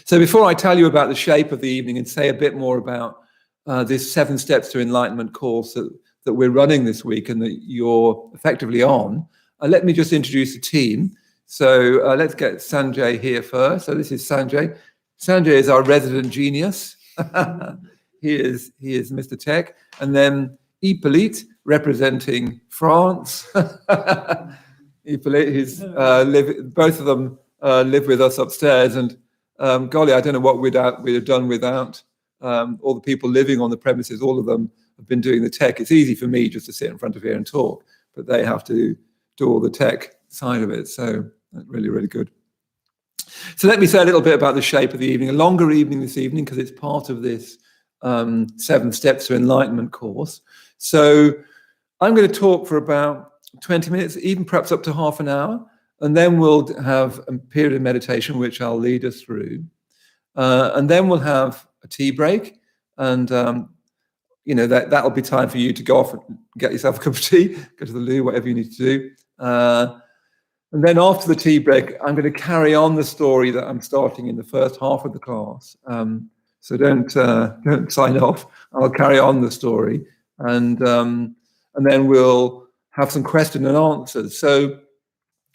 So before I tell you about the shape of the evening and say a bit more about this 7 Steps to Enlightenment course that we're running this week and that you're effectively on, let me just introduce the team. So let's get Sanjay here first. So this is Sanjay. Sanjay is our resident genius. He is Mr. Tech. And then Hippolyte, representing France. Hippolyte, both of them live with us upstairs. And golly, I don't know what we'd have done without all the people living on the premises. All of them have been doing the tech. It's easy for me just to sit in front of here and talk, but they have to do all the tech side of it. So that's really, really good. So let me say a little bit about the shape of the evening. A longer evening this evening because it's part of this 7 Steps to Enlightenment course. So I'm going to talk for about 20 minutes, even perhaps up to half an hour. And then we'll have a period of meditation, which I'll lead us through. And then we'll have a tea break. And, that'll be time for you to go off and get yourself a cup of tea, go to the loo, whatever you need to do. And then after the tea break, I'm going to carry on the story that I'm starting in the first half of the class. So don't sign off. I'll carry on the story. And then we'll have some question and answers. So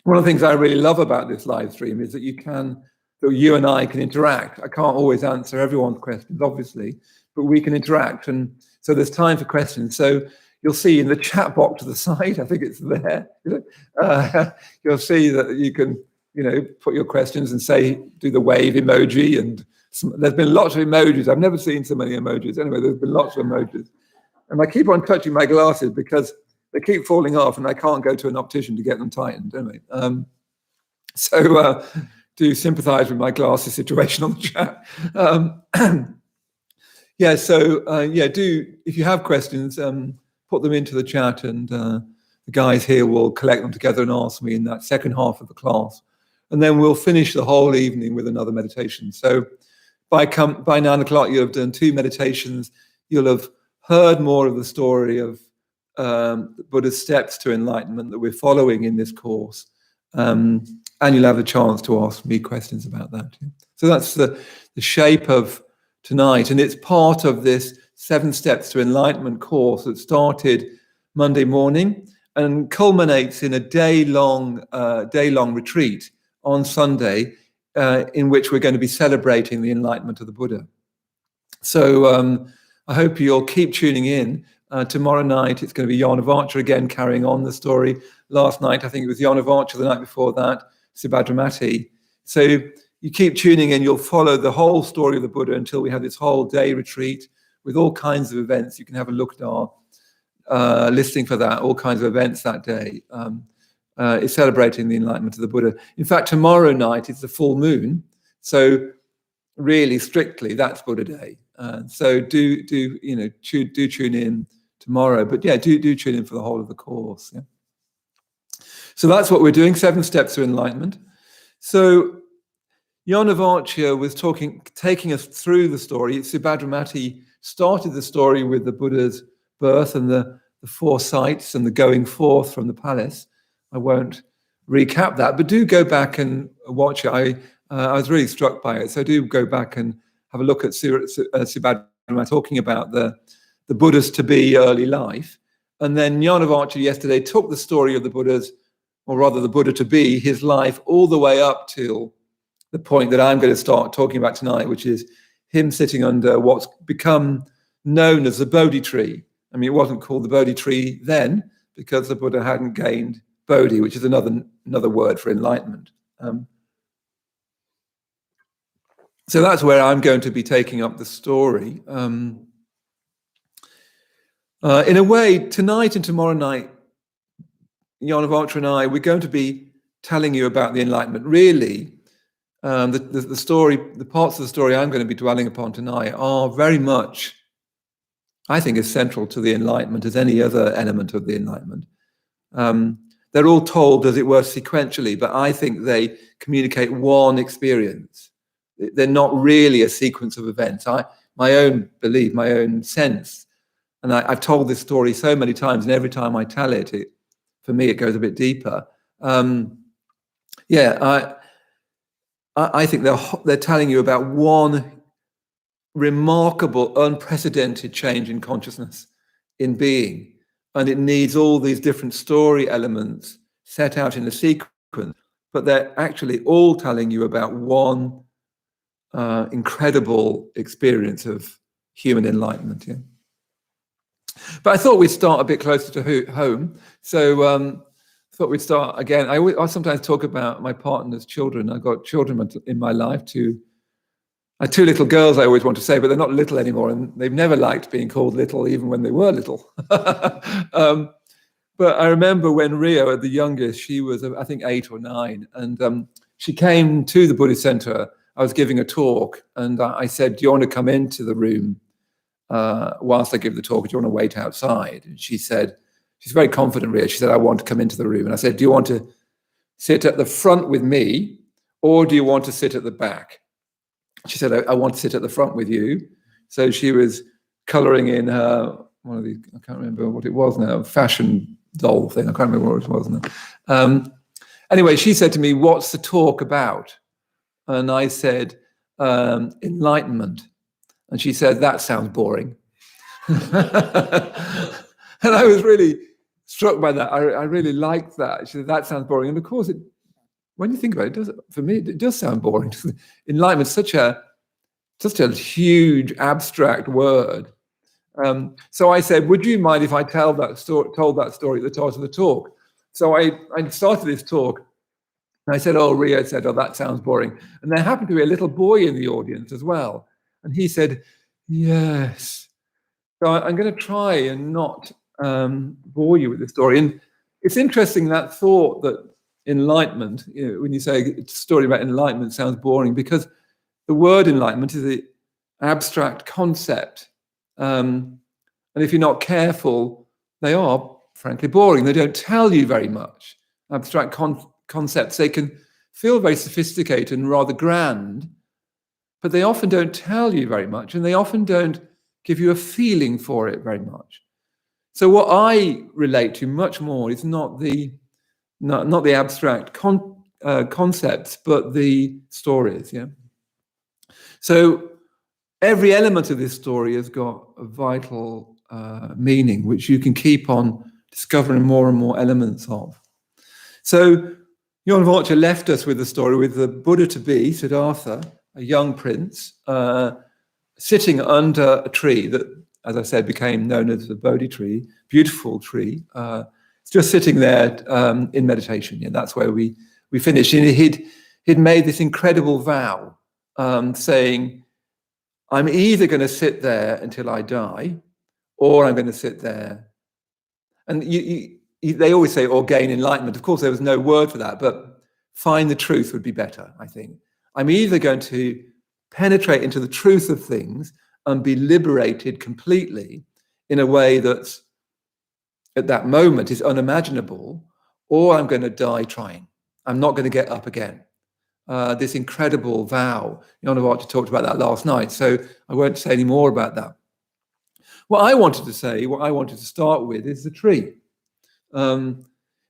one of the things I really love about this live stream is that you and I can interact. I can't always answer everyone's questions, obviously, but we can interact. And so there's time for questions. So you'll see in the chat box to the side, I think it's there, you'll see that you can, put your questions and do the wave emoji. And there's been lots of emojis. I've never seen so many emojis. Anyway, there's been lots of emojis. And I keep on touching my glasses because they keep falling off and I can't go to an optician to get them tightened, anyway. So do sympathize with my glasses situation on the chat. If you have questions, put them into the chat and the guys here will collect them together and ask me in that second half of the class. And then we'll finish the whole evening with another meditation. So by 9 o'clock, you'll have done 2 meditations. You'll have heard more of the story of Buddha's steps to enlightenment that we're following in this course. And you'll have a chance to ask me questions about that. So that's the shape of tonight. And it's part of this 7 Steps to Enlightenment course that started Monday morning and culminates in a day-long retreat on Sunday in which we're going to be celebrating the enlightenment of the Buddha. So I hope you'll keep tuning in. Tomorrow night, it's going to be Jan of Archer again, carrying on the story. Last night, I think it was Jan of Archer. The night before that, Subhadramati. So you keep tuning in. You'll follow the whole story of the Buddha until we have this whole day retreat with all kinds of events. You can have a look at our listing for that, all kinds of events that day. It's celebrating the enlightenment of the Buddha. In fact, tomorrow night is the full moon. So really, strictly, that's Buddha Day. So do tune in tomorrow, but do tune in for the whole of the course. Yeah. So that's what we're doing, 7 Steps to Enlightenment. So Jan of Archer was taking us through the story. Subhadramati started the story with the Buddha's birth and the 4 sights and the going forth from the palace. I won't recap that, but do go back and watch it. I was really struck by it. So do go back and have a look at Subhadramati talking about the Buddha's to-be early life. And then Jan of Archer yesterday took the story of the Buddha's, or rather the Buddha to-be, his life all the way up till the point that I'm going to start talking about tonight, which is him sitting under what's become known as the Bodhi tree. I mean, it wasn't called the Bodhi tree then because the Buddha hadn't gained Bodhi, which is another word for enlightenment. So that's where I'm going to be taking up the story. In a way, tonight and tomorrow night, Jan of Archer and I, we're going to be telling you about the Enlightenment. Really, the story, the parts of the story I'm going to be dwelling upon tonight are very much, I think, as central to the Enlightenment as any other element of the Enlightenment. They're all told, as it were, sequentially, but I think they communicate one experience. They're not really a sequence of events. My own belief, my own sense, and I've told this story so many times, and every time I tell it, for me, it goes a bit deeper. I think they're telling you about one remarkable, unprecedented change in consciousness, in being, and it needs all these different story elements set out in a sequence, but they're actually all telling you about one incredible experience of human enlightenment. Yeah. But I thought we'd start a bit closer to home. So thought we'd start again. I sometimes talk about my partner's children. I've got children in my life. I have two little girls, I always want to say, but they're not little anymore, and they've never liked being called little, even when they were little. But I remember when Rio, the youngest, she was, I think, 8 or 9, and she came to the Buddhist center. I was giving a talk, and I said, "Do you want to come into the room whilst I give the talk? Or do you want to wait outside?" And she said, she's very confident, Rio. She said, "I want to come into the room." And I said, "Do you want to sit at the front with me, or do you want to sit at the back?" She said, I want to sit at the front with you. So she was coloring in her, one of these, I can't remember what it was now, fashion doll thing. I can't remember what it was now. Anyway, she said to me, "What's the talk about?" And I said, "Enlightenment." And she said, "That sounds boring." And I was really struck by that. I really liked that. She said, "That sounds boring." And of course, when you think about it, for me, it does sound boring. Enlightenment is such a huge abstract word. So I said, "Would you mind if I told that story at the start of the talk?" So I started this talk, and I said, "Oh," Rio said, "Oh, that sounds boring." And there happened to be a little boy in the audience as well. And he said, "Yes." So I'm going to try and not bore you with the story. And it's interesting, that thought that enlightenment, when you say it's a story about enlightenment, sounds boring, because the word enlightenment is an abstract concept. And if you're not careful, they are, frankly, boring. They don't tell you very much. Abstract concepts, they can feel very sophisticated and rather grand, but they often don't tell you very much, and they often don't give you a feeling for it very much. So what I relate to much more is not the abstract concepts, but the stories. Yeah. So every element of this story has got a vital meaning, which you can keep on discovering more and more elements of. So Jon Vulture left us with the story with the Buddha-to-be, Siddhartha, a young prince, sitting under a tree that, as I said, became known as the Bodhi tree, beautiful tree. It's just sitting there in meditation. Yeah, that's where we finished. And he'd made this incredible vow, saying, "I'm either going to sit there until I die, or I'm going to sit there." And they always say, "or gain enlightenment." Of course, there was no word for that, but find the truth would be better, I think. I'm either going to penetrate into the truth of things and be liberated completely in a way that's, at that moment, is unimaginable, or I'm going to die trying. I'm not going to get up again. This incredible vow. Jon Vulture talked about that last night, so I won't say any more about that. What I wanted to start with is the tree.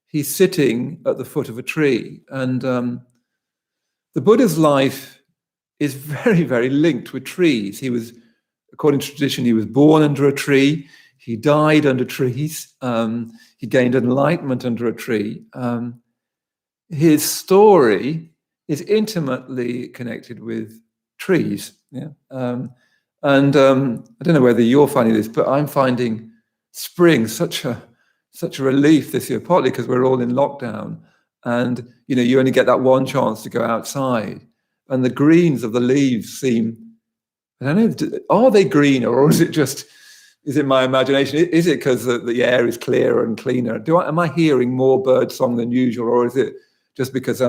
He's sitting at the foot of a tree, and the Buddha's life is very, very linked with trees. He was, according to tradition, he was born under a tree. He died under trees. He gained enlightenment under a tree. His story is intimately connected with trees. Yeah. I don't know whether you're finding this, but I'm finding spring such a relief this year, partly because we're all in lockdown, and you only get that one chance to go outside, and the greens of the leaves seem, I don't know, are they greener, or is it my imagination? Is it because the air is clearer and cleaner? Am I hearing more bird song than usual, or is it just because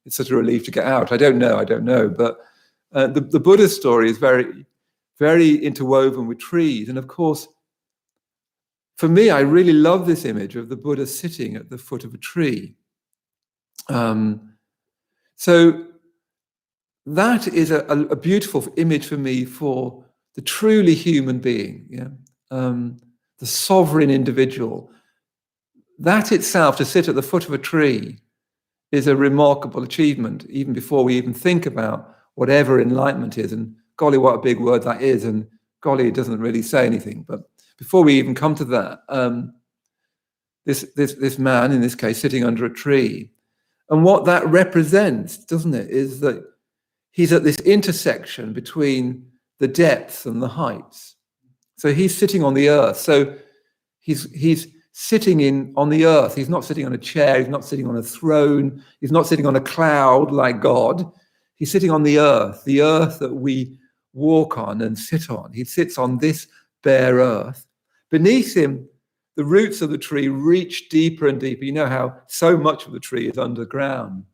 it's such a relief to get out? I don't know. But the Buddha story is very, very interwoven with trees. And of course, for me, I really love this image of the Buddha sitting at the foot of a tree. So that is a beautiful image for me for the truly human being, the sovereign individual. That itself, to sit at the foot of a tree, is a remarkable achievement, even before we even think about whatever enlightenment is. And golly, what a big word that is. And golly, it doesn't really say anything. But before we even come to that, this man, in this case, sitting under a tree, and what that represents, doesn't it, is that he's at this intersection between the depths and the heights. So he's sitting on the earth. So he's sitting on the earth. He's not sitting on a chair. He's not sitting on a throne. He's not sitting on a cloud like God. He's sitting on the earth that we walk on and sit on. He sits on this bare earth. Beneath him, the roots of the tree reach deeper and deeper. You know how so much of the tree is underground.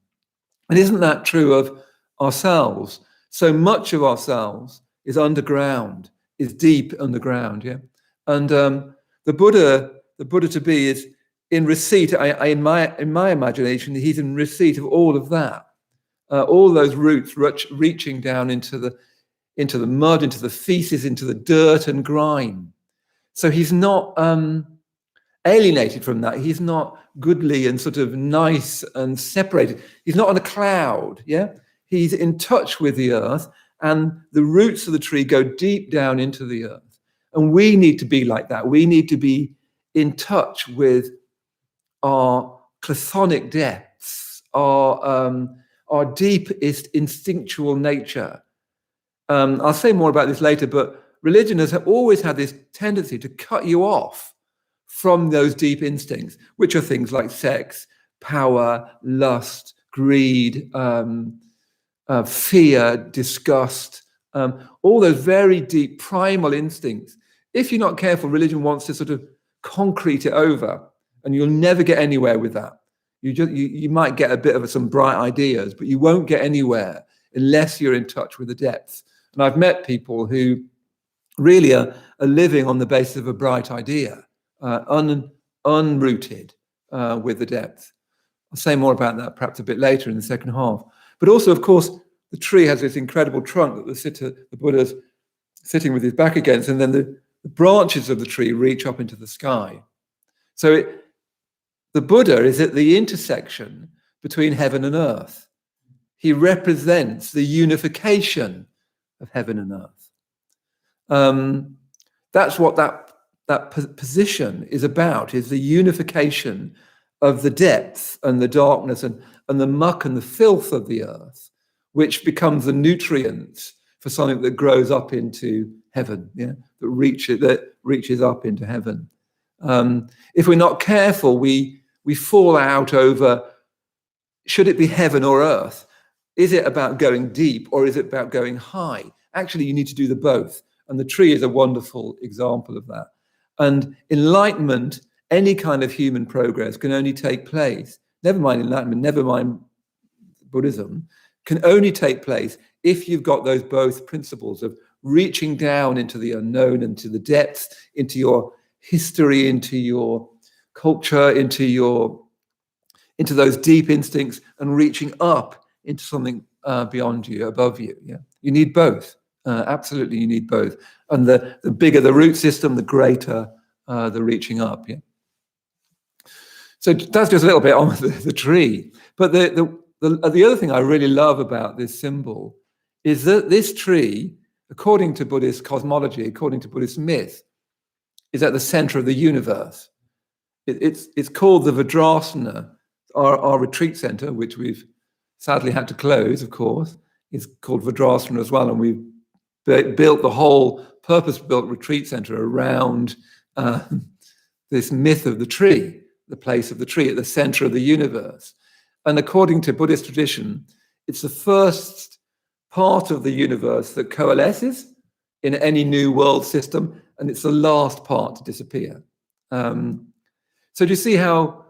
And isn't that true of ourselves? So much of ourselves is underground, is deep underground, yeah? And the Buddha to be is in receipt, in my imagination, he's in receipt of all of that. All those roots reaching down into the mud, into the feces, into the dirt and grime. So he's not alienated from that. He's not goodly and sort of nice and separated. He's not on a cloud, yeah? He's in touch with the earth, and the roots of the tree go deep down into the earth. And we need to be like that. We need to be in touch with our chthonic depths, our deepest instinctual nature. I'll say more about this later, but religion has always had this tendency to cut you off from those deep instincts, which are things like sex, power, lust, greed, fear, disgust, all those very deep primal instincts. If you're not careful, religion wants to sort of concrete it over, and you'll never get anywhere with that. You might get a bit of some bright ideas, but you won't get anywhere unless you're in touch with the depths. And I've met people who really are living on the basis of a bright idea, unrooted with the depth. I'll say more about that perhaps a bit later in the second half. But also, of course, the tree has this incredible trunk that the Buddha's sitting with his back against, and then the branches of the tree reach up into the sky. So the Buddha is at the intersection between heaven and earth. He represents the unification of heaven and earth. That's what that position is about, is the unification of the depth and the darkness and the muck and the filth of the earth, which becomes the nutrients for something that grows up into heaven, yeah, that reaches up into heaven. If we're not careful, we fall out over, should it be heaven or earth? Is it about going deep or is it about going high? Actually, you need to do the both. And the tree is a wonderful example of that. And enlightenment, any kind of human progress, can only take place, never mind enlightenment, never mind Buddhism, can only take place if you've got those both principles of reaching down into the unknown, into the depths, into your history, into your culture, into those deep instincts, and reaching up into something beyond you, above you. Yeah, you need both. Absolutely, you need both. And the bigger the root system, the greater the reaching up. Yeah. So that's just a little bit on the tree. But the other thing I really love about this symbol is that this tree, according to Buddhist cosmology, according to Buddhist myth, is at the center of the universe. It's called the Vajrasana, our retreat center, which we've sadly had to close, of course. It's called Vajrasana as well, and we've built the whole purpose-built retreat center around this myth of the tree, the place of the tree at the center of the universe. And according to Buddhist tradition, it's the first part of the universe that coalesces in any new world system, and it's the last part to disappear. So do you see how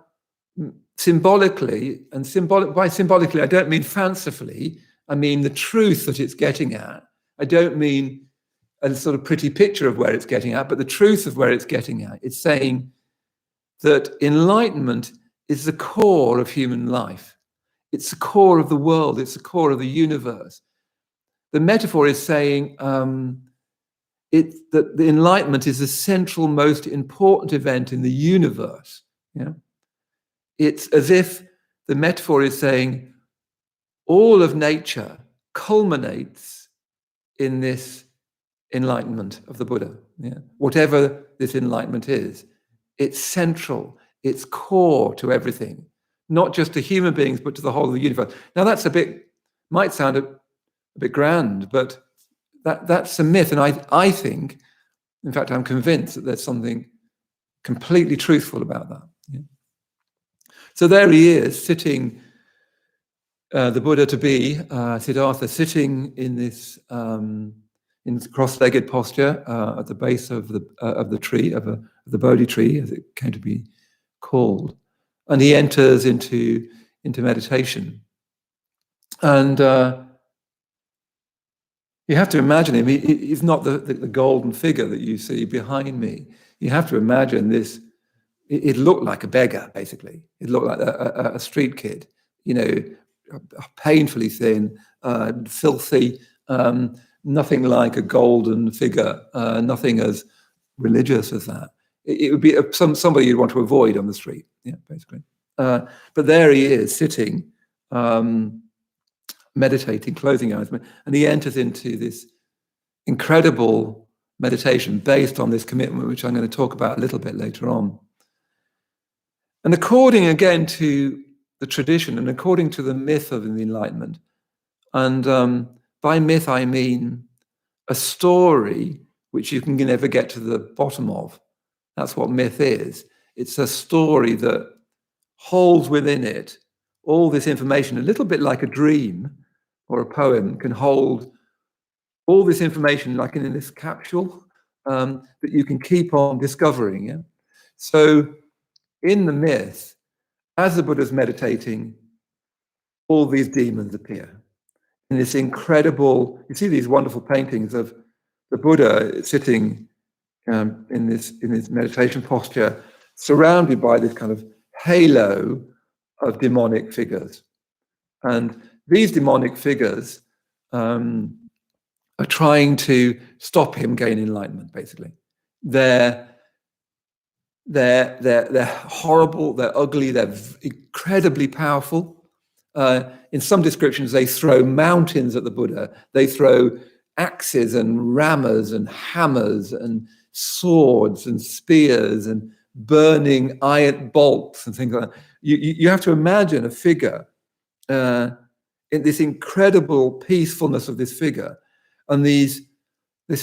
symbolically, by symbolically, I don't mean fancifully, I mean the truth that it's getting at. I don't mean a sort of pretty picture of where it's getting at, but the truth of where it's getting at. It's saying that enlightenment is the core of human life. It's the core of the world. It's the core of the universe. The metaphor is saying that the enlightenment is the central, most important event in the universe. Yeah? It's as if the metaphor is saying all of nature culminates in this enlightenment of the Buddha. Yeah? Whatever this enlightenment is, it's central, it's core to everything, not just to human beings, but to the whole of the universe. Now that's might sound a bit grand, but that's a myth. And I think, in fact, I'm convinced that there's something completely truthful about that. Yeah? So there he is, sitting, the Buddha to be, Siddhartha, sitting in this cross-legged posture at the base of the tree, of the Bodhi tree, as it came to be called, and he enters into meditation. And you have to imagine him. He's not the golden figure that you see behind me. You have to imagine this. It looked like a beggar, basically. It looked like a street kid, painfully thin, filthy, nothing like a golden figure, nothing as religious as that. It would be somebody you'd want to avoid on the street, yeah, basically. But there he is, sitting, meditating, closing eyes, and he enters into this incredible meditation based on this commitment, which I'm going to talk about a little bit later on. And according, again, to the tradition and according to the myth of the Enlightenment, and by myth I mean a story which you can never get to the bottom of. That's what myth is. It's a story that holds within it all this information, a little bit like a dream or a poem can hold all this information like in this capsule that you can keep on discovering. Yeah? So in the myth, as the Buddha's meditating, all these demons appear. In this incredible, you see these wonderful paintings of the Buddha sitting in this meditation posture, surrounded by this kind of halo of demonic figures. And these demonic figures are trying to stop him gain enlightenment, basically. They're horrible, they're ugly, they're incredibly powerful. In some descriptions, they throw mountains at the Buddha. They throw axes and rammers and hammers and swords and spears and burning iron bolts and things like that. You have to imagine a figure in this incredible peacefulness of this figure and this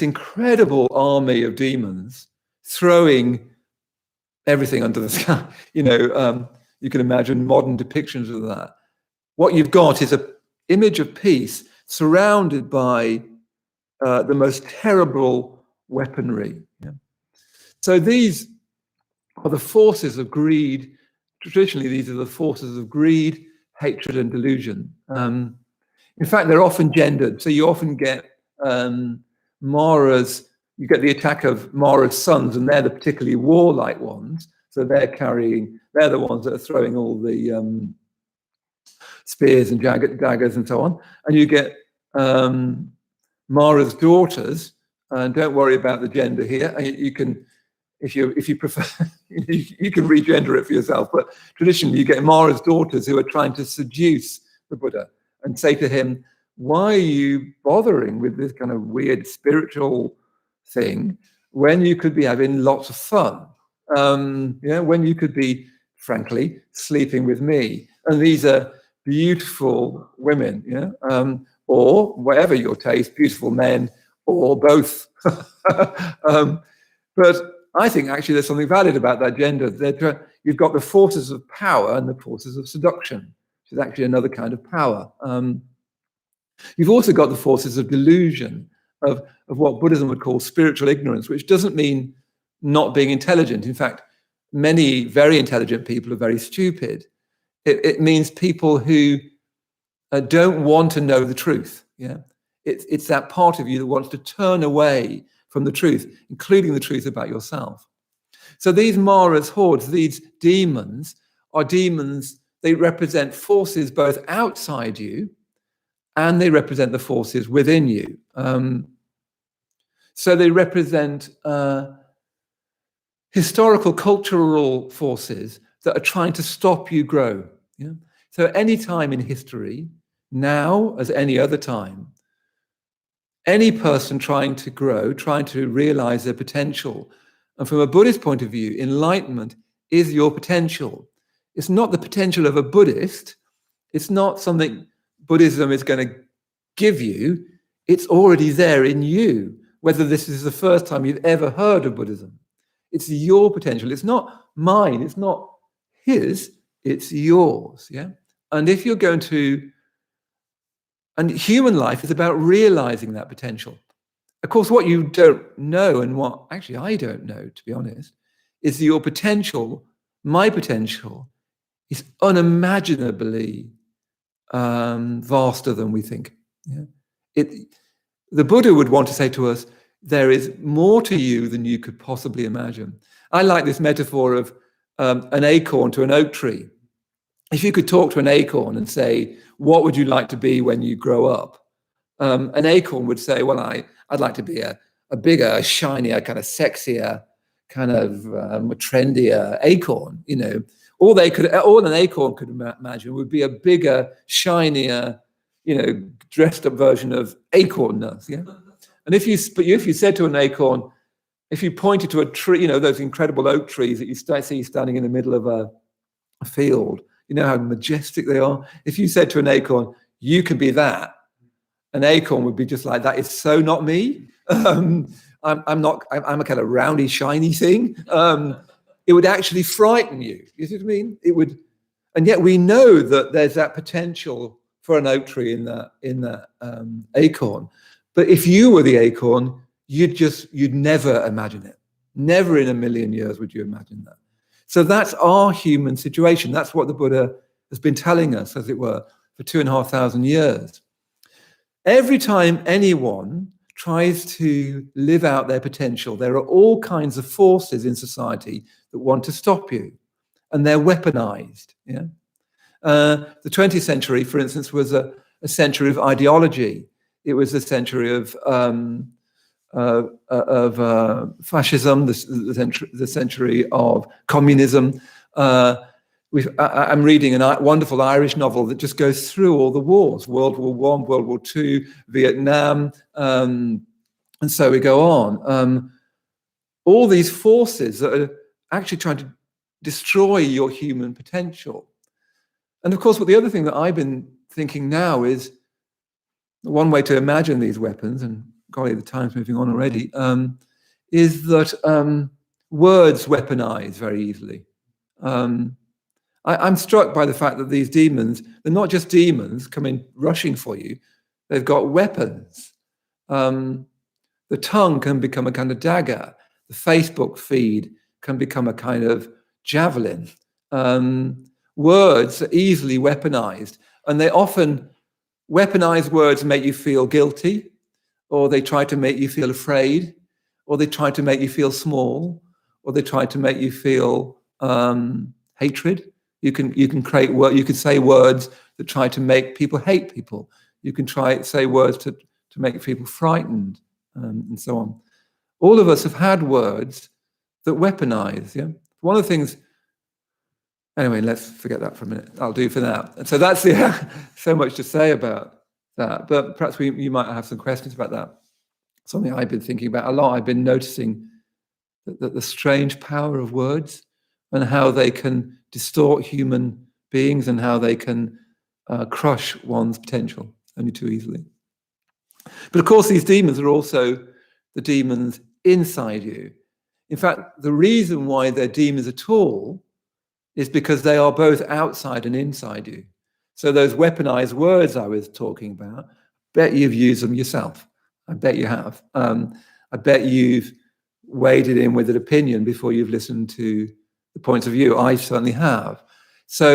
incredible army of demons throwing everything under the sky. You can imagine modern depictions of that. What you've got is an image of peace surrounded by the most terrible weaponry. Yeah? So these are the forces of greed. Traditionally, these are the forces of greed, hatred, and delusion. In fact, they're often gendered. So you often get Mara's, you get the attack of Mara's sons, and they're the particularly warlike ones. So they're the ones that are throwing all the spears and daggers and so on. And you get Mara's daughters, and don't worry about the gender here. You can, if you prefer, you can regender it for yourself. But traditionally, you get Mara's daughters who are trying to seduce the Buddha and say to him, "Why are you bothering with this kind of weird spiritual thing when you could be having lots of fun? When you could be, frankly, sleeping with me?" And these are beautiful women, or whatever your taste, beautiful men, or both. But I think actually there's something valid about that gender. You've got the forces of power and the forces of seduction, which is actually another kind of power. You've also got the forces of delusion, of what Buddhism would call spiritual ignorance, which doesn't mean not being intelligent. In fact, many very intelligent people are very stupid. It means people who don't want to know the truth. Yeah, it's that part of you that wants to turn away from the truth, including the truth about yourself. So these Mara's hordes, these demons, are demons. They represent forces both outside you, and they represent the forces within you. So they represent historical, cultural forces that are trying to stop you grow. Yeah? So any time in history, now as any other time, any person trying to grow, trying to realize their potential, and from a Buddhist point of view, enlightenment is your potential. It's not the potential of a Buddhist. It's not something Buddhism is going to give you. It's already there in you, whether this is the first time you've ever heard of Buddhism. It's your potential. It's not mine. It's not his. It's yours. Yeah. And if you're going to, and human life is about realizing that potential. Of course, what you don't know, and what actually I don't know, to be honest, is your potential, my potential, is unimaginably vaster than we think. Yeah? The Buddha would want to say to us, there is more to you than you could possibly imagine. I like this metaphor of an acorn to an oak tree. If you could talk to an acorn and say, what would you like to be when you grow up? An acorn would say, well, I'd like to be a bigger, shinier, kind of sexier, kind of trendier acorn. You know, all an acorn could imagine would be a bigger, shinier, you know, dressed up version of acornness. Yeah. And if you said to an acorn, if you pointed to a tree, you know, those incredible oak trees that you see standing in the middle of a field, you know how majestic they are. If you said to an acorn, you can be that, an acorn would be just like, that is so not me. I'm a kind of roundy, shiny thing. It would actually frighten you. You see what I mean? It would, and yet we know that there's that potential for an oak tree in that acorn. But if you were the acorn, you'd never imagine it. Never in a million years would you imagine that. So that's our human situation. That's what the Buddha has been telling us, as it were, for 2,500 years. Every time anyone tries to live out their potential, there are all kinds of forces in society that want to stop you, and they're weaponized. Yeah? The 20th century, for instance, was a century of ideology. It was a century of fascism, the century of communism. I'm reading a wonderful Irish novel that just goes through all the wars: World War I, World War II, Vietnam, and so we go on. All these forces that are actually trying to destroy your human potential. And of course, the other thing that I've been thinking now is one way to imagine these weapons, and golly, the time's moving on already, is that words weaponize very easily. I'm struck by the fact that these demons, they're not just demons coming rushing for you, they've got weapons. The tongue can become a kind of dagger. The Facebook feed can become a kind of javelin. Words are easily weaponized, and they often weaponize words make you feel guilty, or they try to make you feel afraid, or they try to make you feel small, or they try to make you feel hatred. You can say words that try to make people hate people. You can say words to make people frightened, and so on. All of us have had words that weaponize. Yeah. One of the things. Anyway, let's forget that for a minute. I'll do for that. And so that's so much to say about that. But perhaps you might have some questions about that. Something I've been thinking about a lot. I've been noticing that the strange power of words and how they can distort human beings and how they can crush one's potential only too easily. But of course, these demons are also the demons inside you. In fact, the reason why they're demons at all is because they are both outside and inside you. So those weaponized words I was talking about, I bet you've used them yourself. I bet you have. I bet you've waded in with an opinion before you've listened to the points of view. I certainly have. So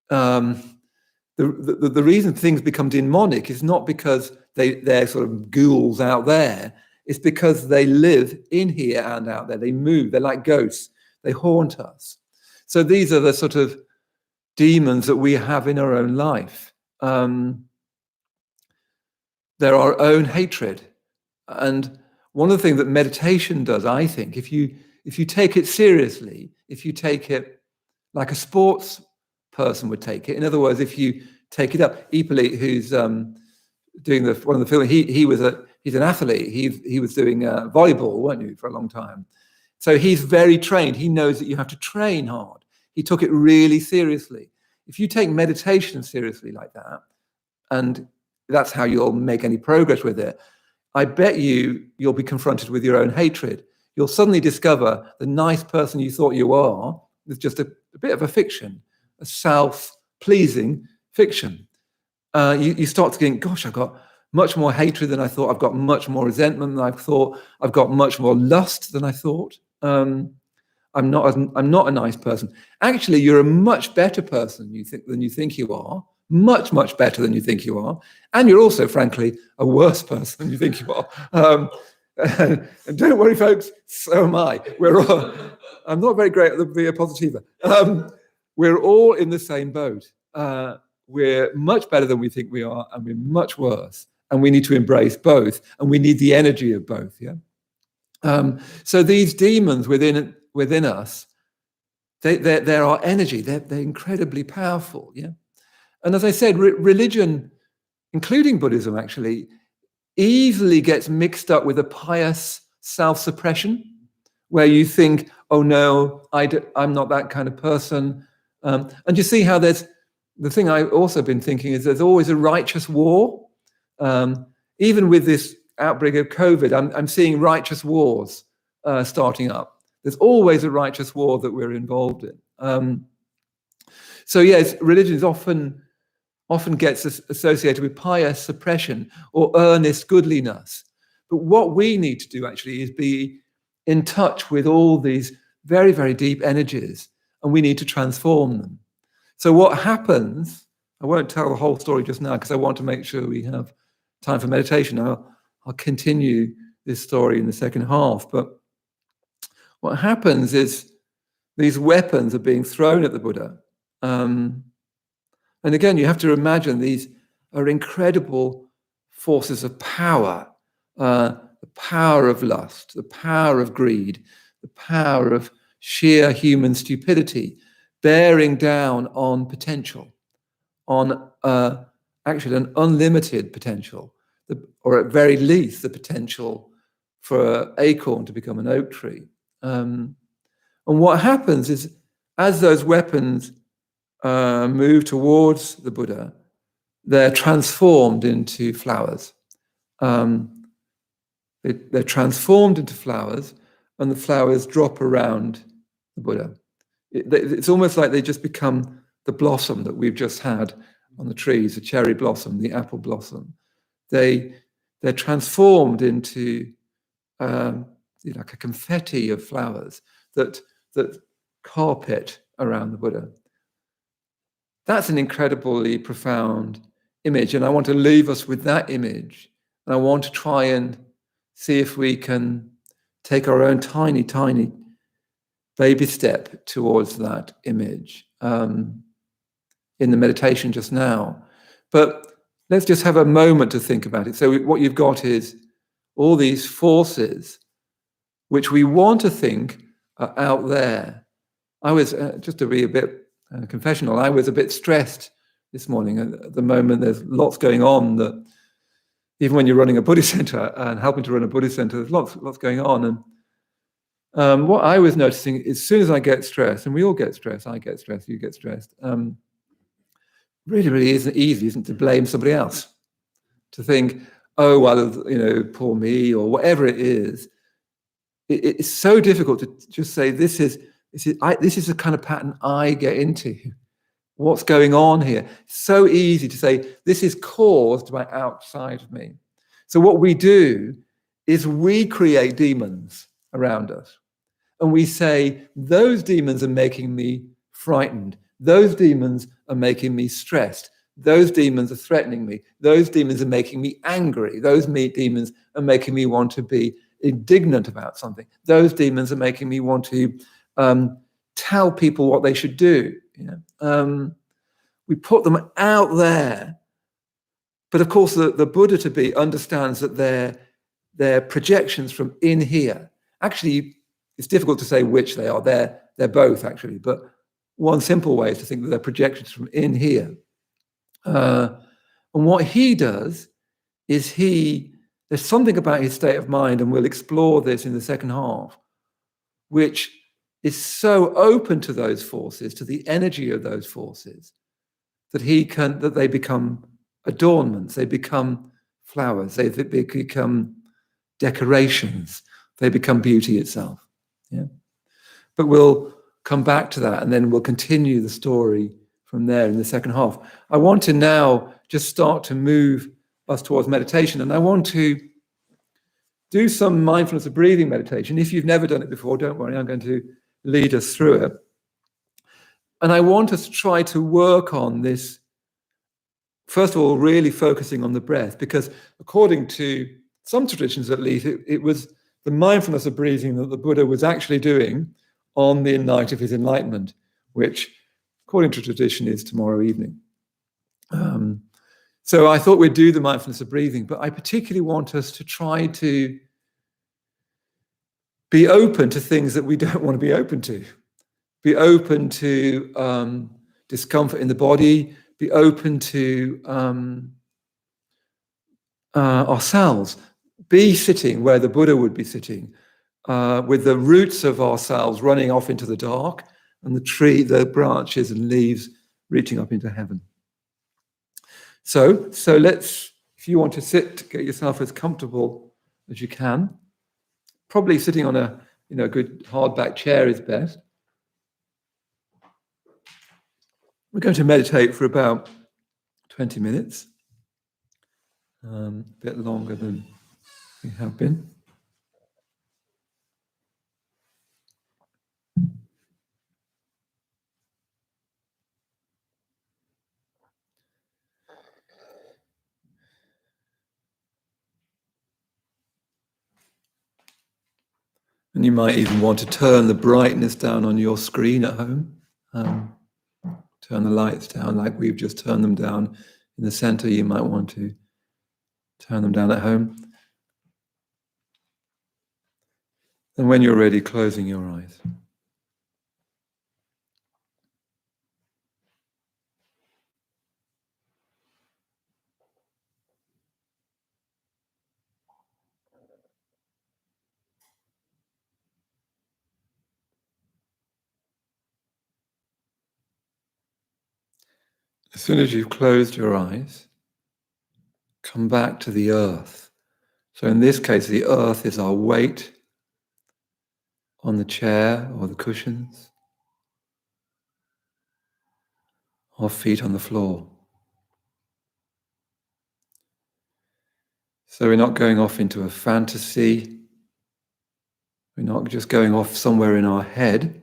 the reason things become demonic is not because they're sort of ghouls out there. It's because they live in here and out there. They move. They're like ghosts. They haunt us. So these are the sort of demons that we have in our own life. They're our own hatred. And one of the things that meditation does, I think, if you take it seriously, if you take it like a sports person would take it. In other words, if you take it up, Ippolit, who's doing one of the film, he's an athlete. He was doing volleyball, weren't you, for a long time. So he's very trained. He knows that you have to train hard. He took it really seriously. If you take meditation seriously like that, and that's how you'll make any progress with it, I bet you'll be confronted with your own hatred. You'll suddenly discover the nice person you thought you are is just a bit of a fiction, a self-pleasing fiction. You start to think, gosh, I've got much more hatred than I thought. I've got much more resentment than I thought. I've got much more lust than I thought. I'm not a nice person. Actually, you're a much better person than you think you are. Much, much better than you think you are. And you're also, frankly, a worse person than you think you are. And don't worry, folks, so am I. I'm not very great at the via positiva. We're all in the same boat. We're much better than we think we are, and we're much worse. And we need to embrace both, and we need the energy of both. Yeah. So these demons within us, they're our energy. They're incredibly powerful. Yeah. And as I said, religion, including Buddhism, actually, easily gets mixed up with a pious self-suppression, where you think, oh no, I'm not that kind of person. And you see how the thing I've also been thinking is there's always a righteous war. Even with this outbreak of COVID, I'm seeing righteous wars starting up. There's always a righteous war that we're involved in. So yes, religion is often gets associated with pious suppression or earnest goodliness. But what we need to do actually is be in touch with all these very, very deep energies, and we need to transform them. So what happens, I won't tell the whole story just now because I want to make sure we have time for meditation. I'll continue this story in the second half. But what happens is these weapons are being thrown at the Buddha. And again, you have to imagine these are incredible forces of power, the power of lust, the power of greed, the power of sheer human stupidity, bearing down on potential, on actually an unlimited potential, or at very least the potential for an acorn to become an oak tree. And what happens is, as those weapons move towards the Buddha, they're transformed into flowers. They're transformed into flowers, and the flowers drop around the Buddha. It's almost like they just become the blossom that we've just had on the trees, the cherry blossom, the apple blossom. They're transformed into like a confetti of flowers that carpet around the Buddha. That's an incredibly profound image, and I want to leave us with that image. And I want to try and see if we can take our own tiny, tiny baby step towards that image in the meditation just now. But let's just have a moment to think about it. So what you've got is all these forces which we want to think are out there. I was, just to be a bit confessional, I was a bit stressed this morning. At the moment, there's lots going on that even when you're running a Buddhist center and helping to run a Buddhist center, there's lots going on. And what I was noticing, as soon as I get stressed, and we all get stressed, I get stressed, you get stressed, really isn't easy, isn't to blame somebody else. To think, oh, well, poor me, or whatever it is. It's so difficult to just say, this is the kind of pattern I get into. What's going on here? It's so easy to say, this is caused by outside of me. So what we do is we create demons around us. And we say, those demons are making me frightened. Those demons are making me stressed. Those demons are threatening me. Those demons are making me angry. Those demons are making me want to be indignant about something. Those demons are making me want to tell people what they should do. We put them out there. But of course, the Buddha to be understands that they're projections from in here. Actually, it's difficult to say which they are. They're both, actually. But one simple way is to think that they're projected from in here. And what he does is there's something about his state of mind, and we'll explore this in the second half, which is so open to those forces, to the energy of those forces, that they become adornments, they become flowers, they become decorations, they become beauty itself. Yeah. But we'll come back to that, and then we'll continue the story from there in the second half. I want to now just start to move us towards meditation, and I want to do some mindfulness of breathing meditation. If you've never done it before, don't worry, I'm going to lead us through it. And I want us to try to work on this, first of all, really focusing on the breath, because according to some traditions at least, it was the mindfulness of breathing that the Buddha was actually doing on the night of his enlightenment, which, according to tradition, is tomorrow evening. So I thought we'd do the mindfulness of breathing, but I particularly want us to try to be open to things that we don't want to be open to. Be open to discomfort in the body, be open to ourselves. Be sitting where the Buddha would be sitting, with the roots of ourselves running off into the dark, and the branches and leaves reaching up into heaven. So let's, if you want to sit, get yourself as comfortable as you can. Probably sitting on a good hardback chair is best. We're going to meditate for about 20 minutes, a bit longer than we have been. And you might even want to turn the brightness down on your screen at home. Turn the lights down like we've just turned them down in the center. You might want to turn them down at home. And when you're ready, closing your eyes. As soon as you've closed your eyes, come back to the earth. So in this case, the earth is our weight on the chair or the cushions, our feet on the floor. So we're not going off into a fantasy. We're not just going off somewhere in our head.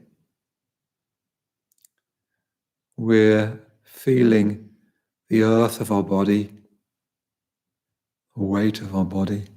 We're feeling the earth of our body, the weight of our body.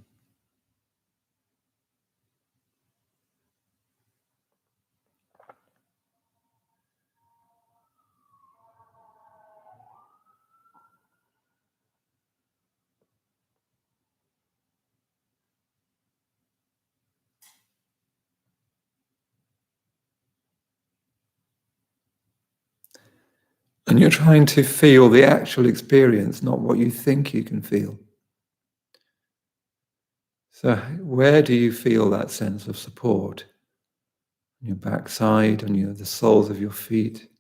And you're trying to feel the actual experience, not what you think you can feel. So where do you feel that sense of support? On your backside, on the soles of your feet.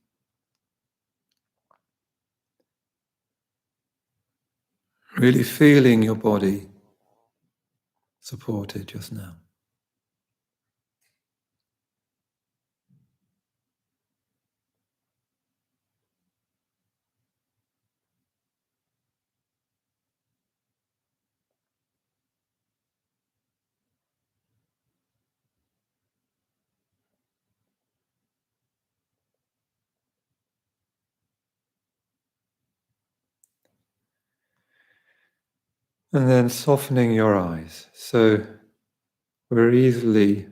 Really feeling your body supported just now. And then softening your eyes. So we're easily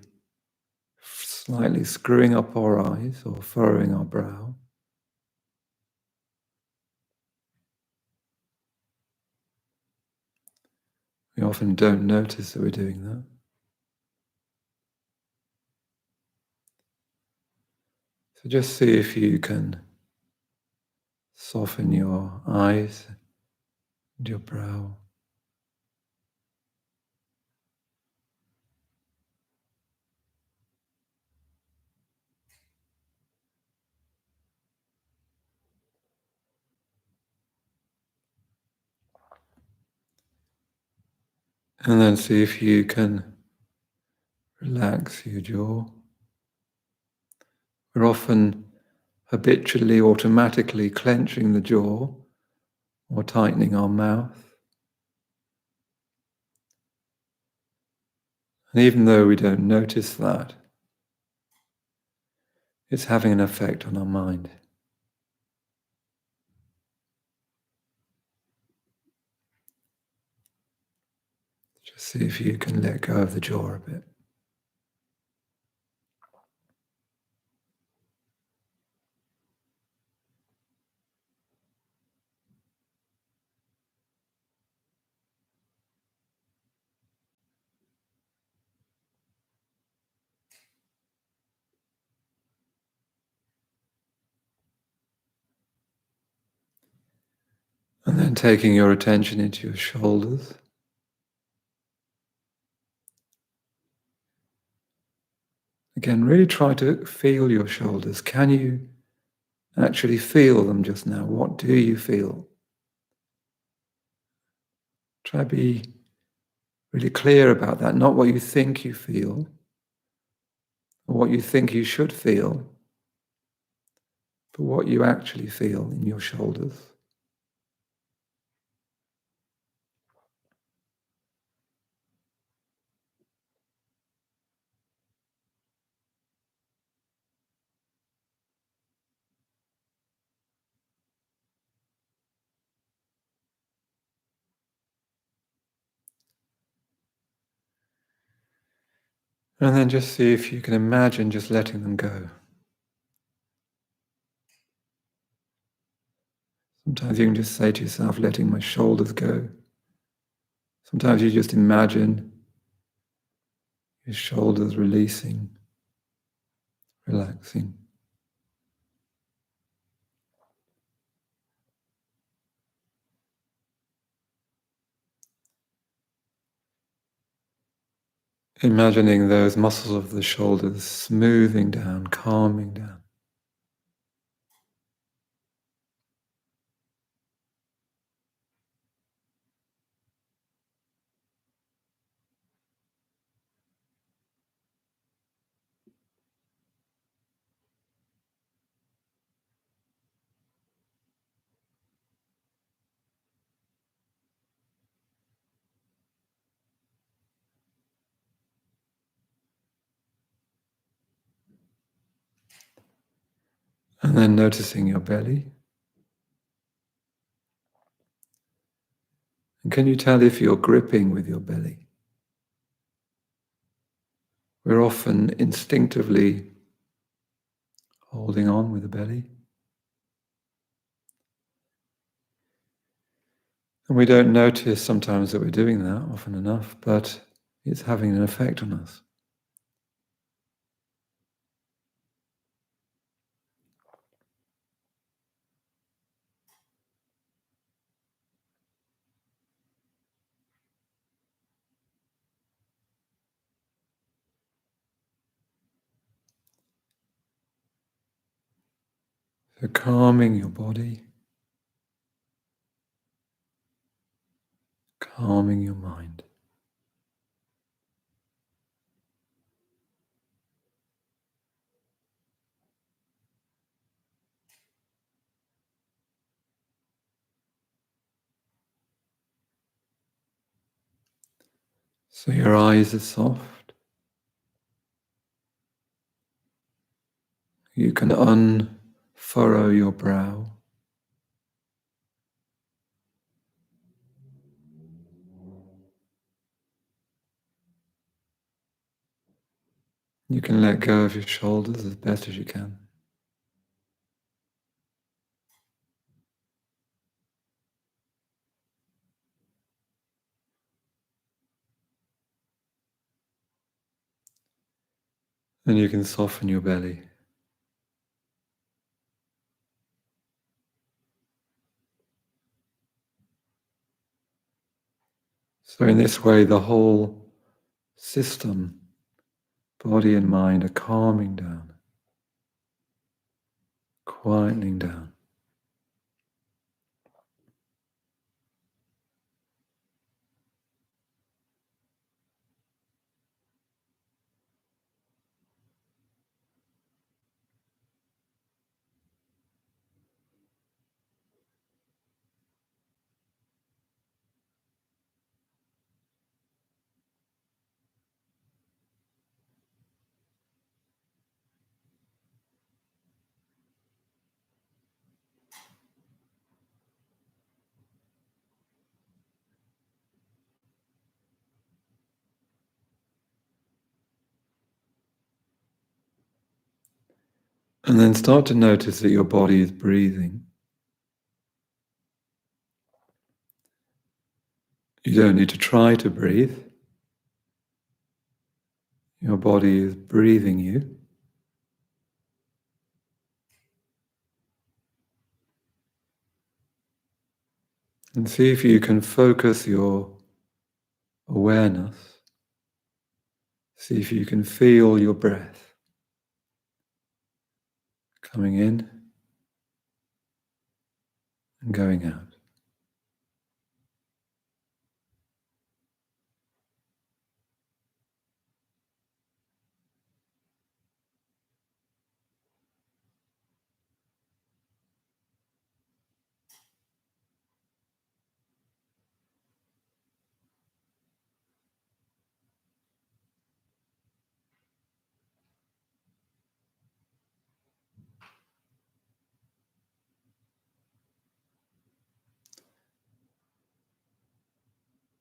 slightly screwing up our eyes or furrowing our brow. We often don't notice that we're doing that. So just see if you can soften your eyes and your brow. And then see if you can relax your jaw. We're often habitually, automatically clenching the jaw or tightening our mouth. And even though we don't notice that, it's having an effect on our mind. Just see if you can let go of the jaw a bit. And then taking your attention into your shoulders. Again, really try to feel your shoulders. Can you actually feel them just now? What do you feel? Try to be really clear about that, not what you think you feel or what you think you should feel, but what you actually feel in your shoulders. And then just see if you can imagine just letting them go. Sometimes you can just say to yourself, letting my shoulders go. Sometimes you just imagine your shoulders releasing, relaxing. Imagining those muscles of the shoulders smoothing down, calming down. And then noticing your belly. And can you tell if you're gripping with your belly? We're often instinctively holding on with the belly. And we don't notice sometimes that we're doing that often enough, but it's having an effect on us. So calming your body, calming your mind. So your eyes are soft. You can unfurrow your brow. You can let go of your shoulders as best as you can. And you can soften your belly. So in this way, the whole system, body and mind, are calming down, quietening down. And then start to notice that your body is breathing. You don't need to try to breathe. Your body is breathing you. And see if you can focus your awareness. See if you can feel your breath coming in and going out.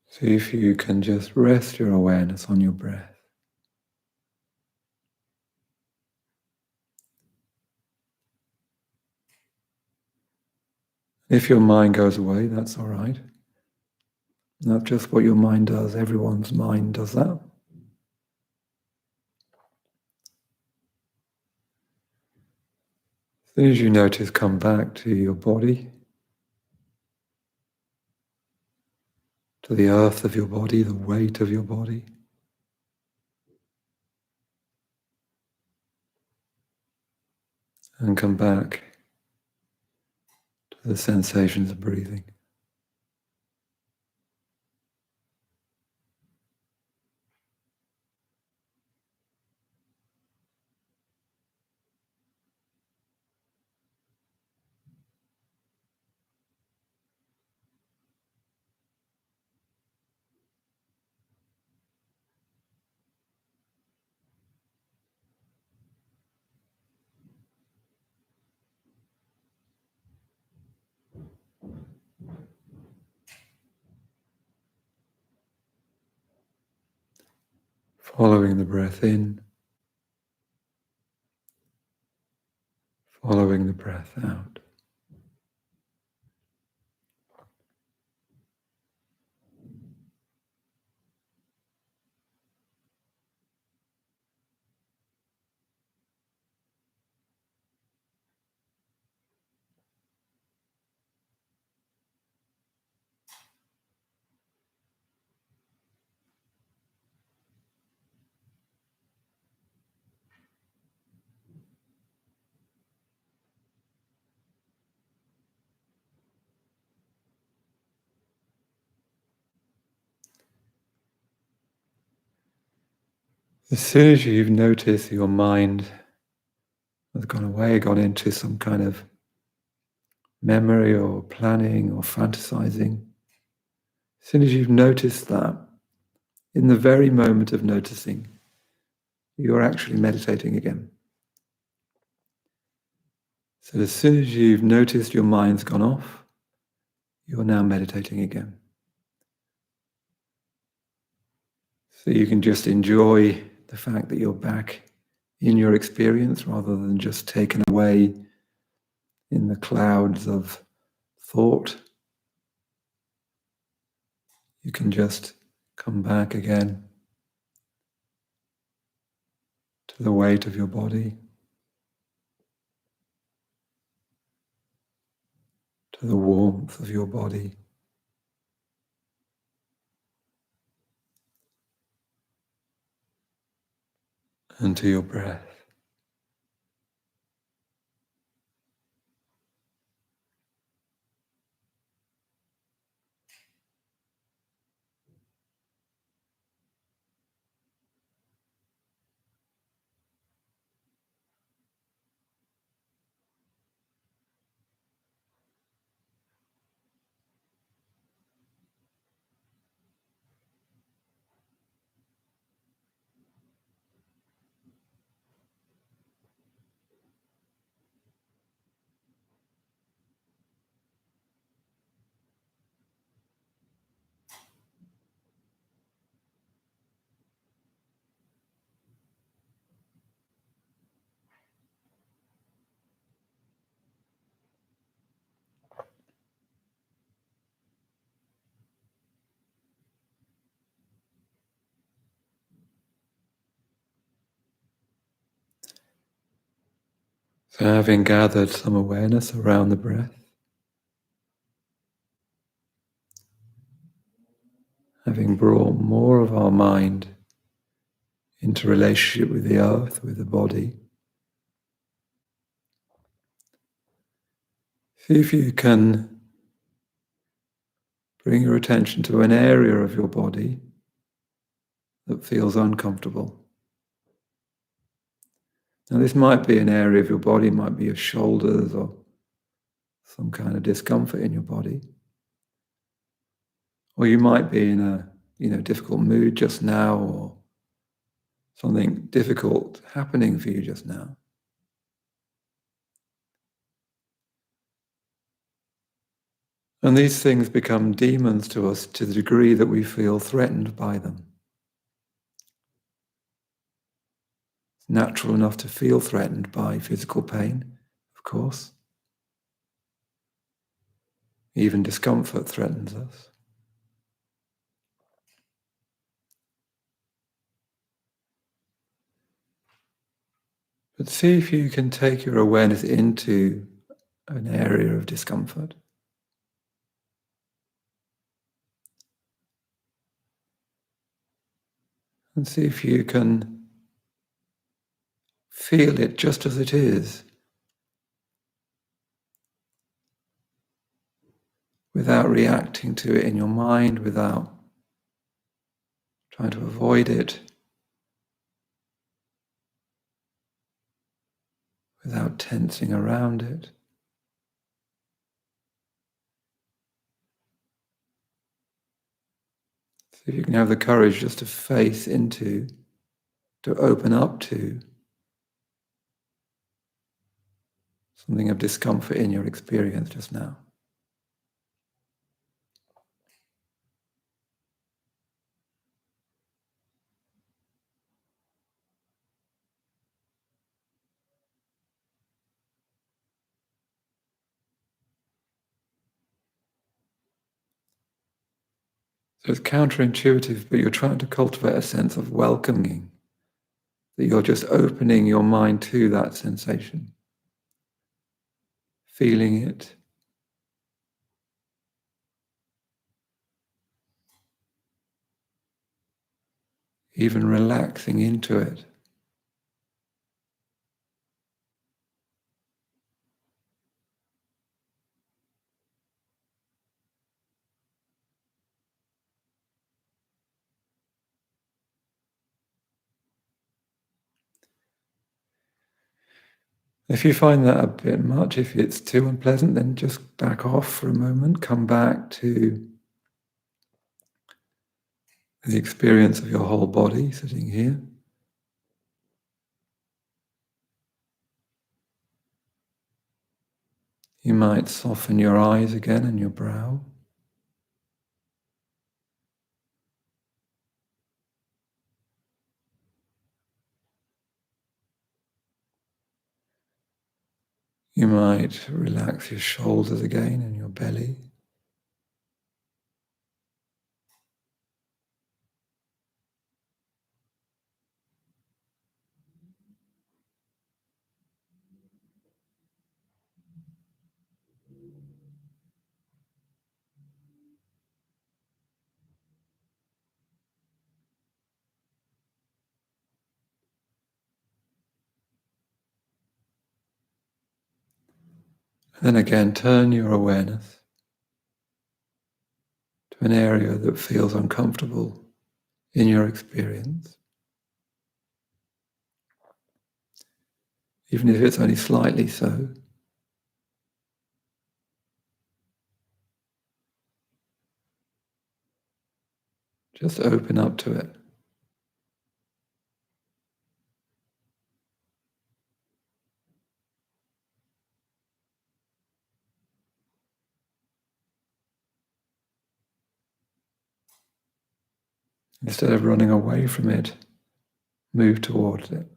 See if you can just rest your awareness on your breath. If your mind goes away, that's all right. That's just what your mind does. Everyone's mind does that. As soon as you notice, come back to your body, to the earth of your body, the weight of your body. And come back to the sensations of breathing. Following the breath in, following the breath out. As soon as you've noticed your mind has gone away, gone into some kind of memory or planning or fantasizing, as soon as you've noticed that, in the very moment of noticing, you're actually meditating again. So as soon as you've noticed your mind's gone off, you're now meditating again. So you can just enjoy the fact that you're back in your experience rather than just taken away in the clouds of thought. You can just come back again to the weight of your body, to the warmth of your body. and to your breath. So having gathered some awareness around the breath, having brought more of our mind into relationship with the earth, with the body, see if you can bring your attention to an area of your body that feels uncomfortable. Now this might be an area of your body, might be your shoulders or some kind of discomfort in your body. Or you might be in a difficult mood just now, or something difficult happening for you just now. And these things become demons to us to the degree that we feel threatened by them. It's natural enough to feel threatened by physical pain, of course. Even discomfort threatens us. But see if you can take your awareness into an area of discomfort. And see if you can feel it just as it is, without reacting to it in your mind, without trying to avoid it, without tensing around it. So if you can have the courage just to face into, to open up to something of discomfort in your experience just now. So it's counterintuitive, but you're trying to cultivate a sense of welcoming, that you're just opening your mind to that sensation, feeling it, even relaxing into it. If you find that a bit much, if it's too unpleasant, then just back off for a moment, come back to the experience of your whole body sitting here. You might soften your eyes again and your brow. You might relax your shoulders again and your belly. Then again, turn your awareness to an area that feels uncomfortable in your experience, even if it's only slightly so. Just open up to it. Instead of running away from it, move towards it.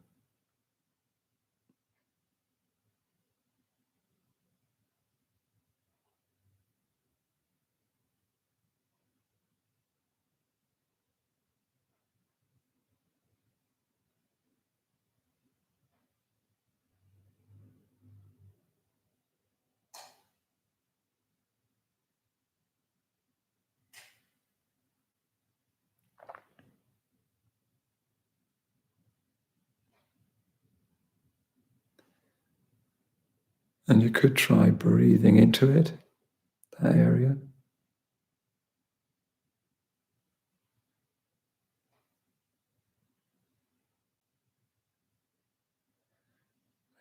And you could try breathing into it, that area.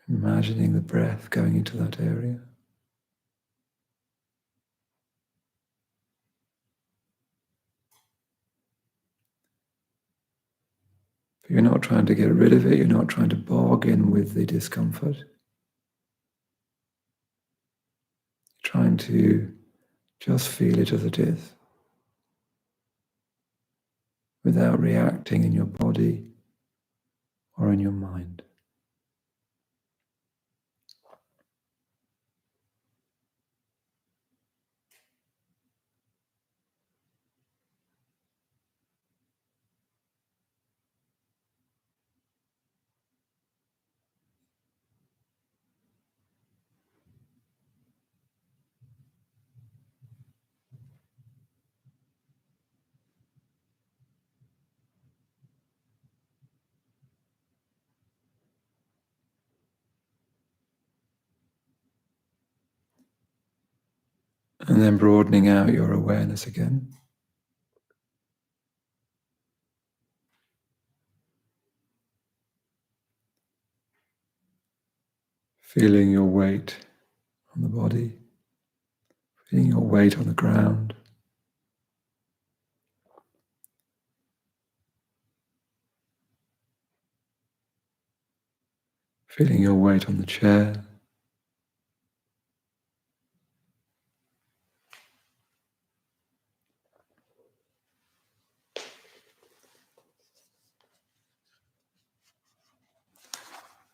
Imagining the breath going into that area. But you're not trying to get rid of it, you're not trying to bargain with the discomfort. You're trying to just feel it as it is, without reacting in your body or in your mind. And then broadening out your awareness again. Feeling your weight on the body, feeling your weight on the ground. Feeling your weight on the chair.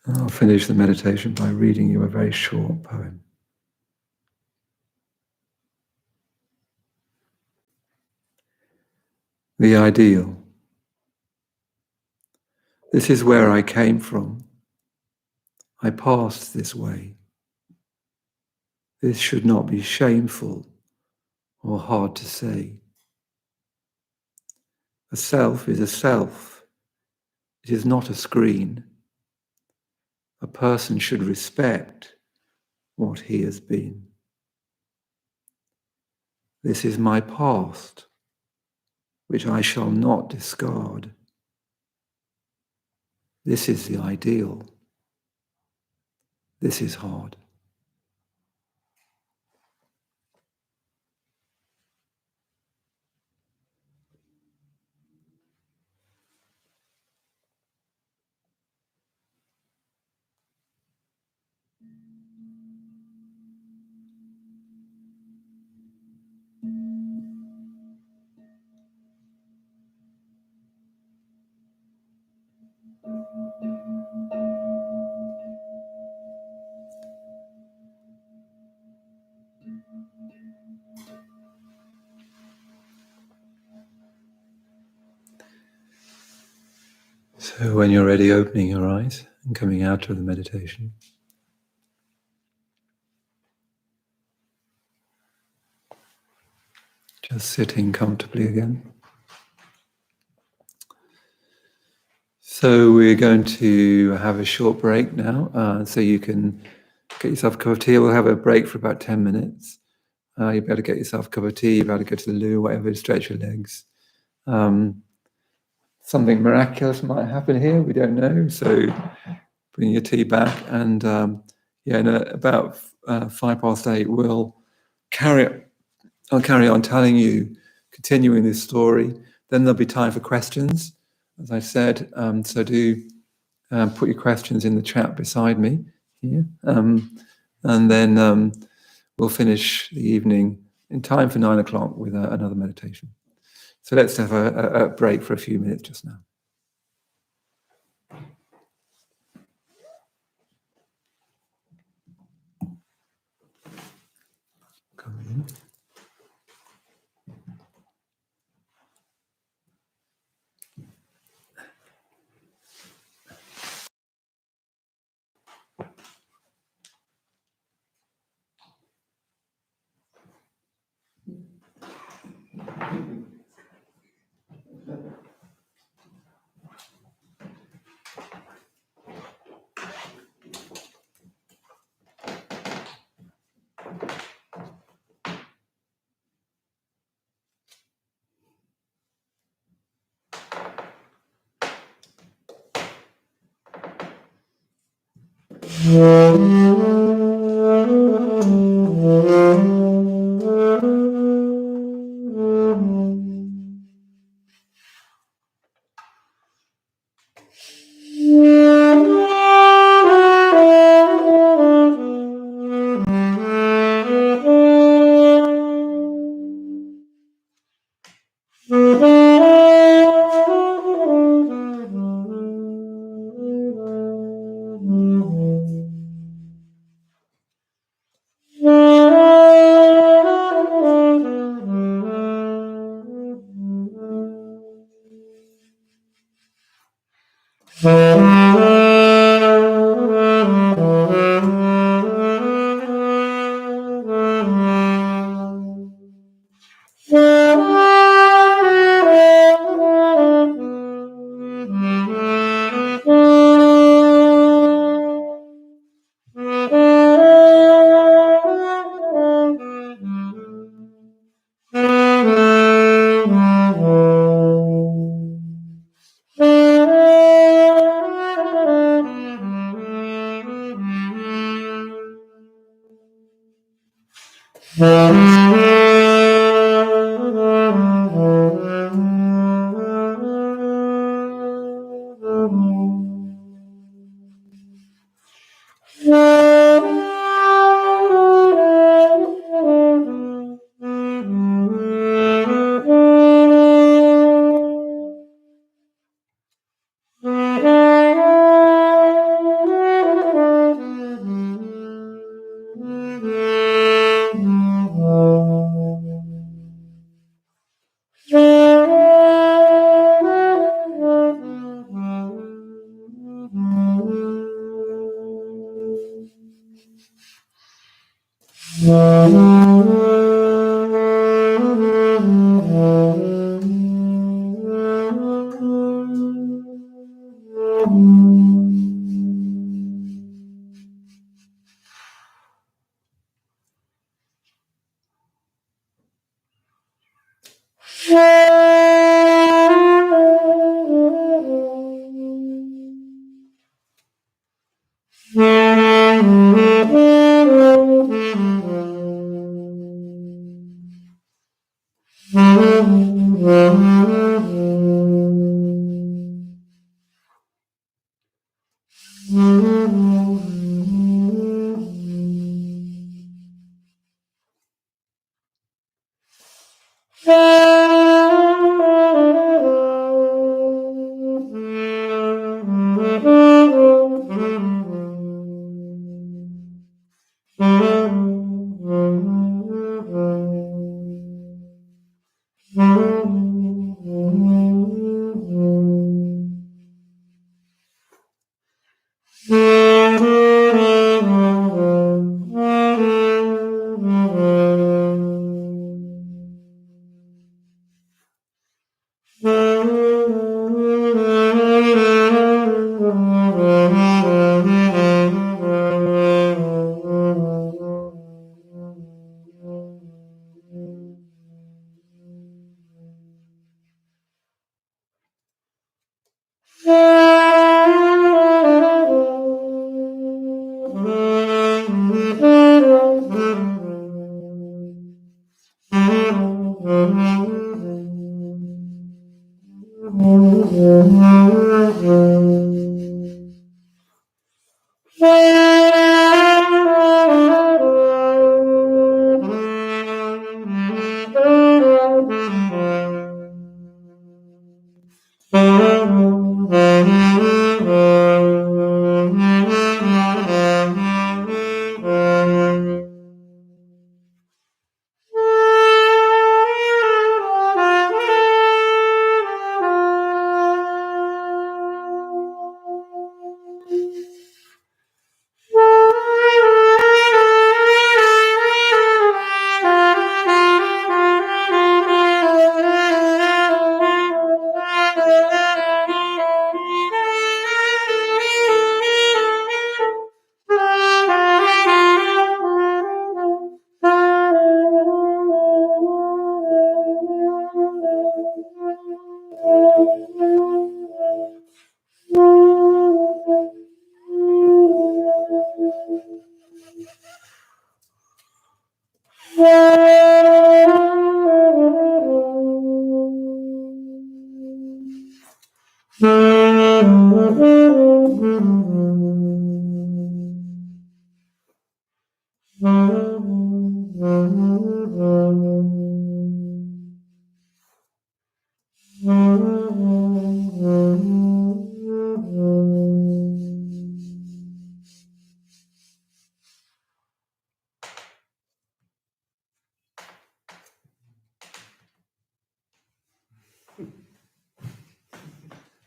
And I'll finish the meditation by reading you a very short poem. The ideal. This is where I came from. I passed this way. This should not be shameful or hard to say. A self is a self. It is not a screen. A person should respect what he has been. This is my past, which I shall not discard. This is the ideal. This is hard. So when you're ready, opening your eyes and coming out of the meditation. Just sitting comfortably again. So we're going to have a short break now, so you can Get yourself a cup of tea. We'll have a break for about 10 minutes. You better get yourself a cup of tea. You better go to the loo, whatever, stretch your legs. Something miraculous might happen here. We don't know. So bring your tea back, and in about 8:05, I'll carry on telling you, continuing this story. Then there'll be time for questions, as I said. So do put your questions in the chat beside me here, and then we'll finish the evening in time for 9:00 with another meditation. So let's have a break for a few minutes just now. Come in.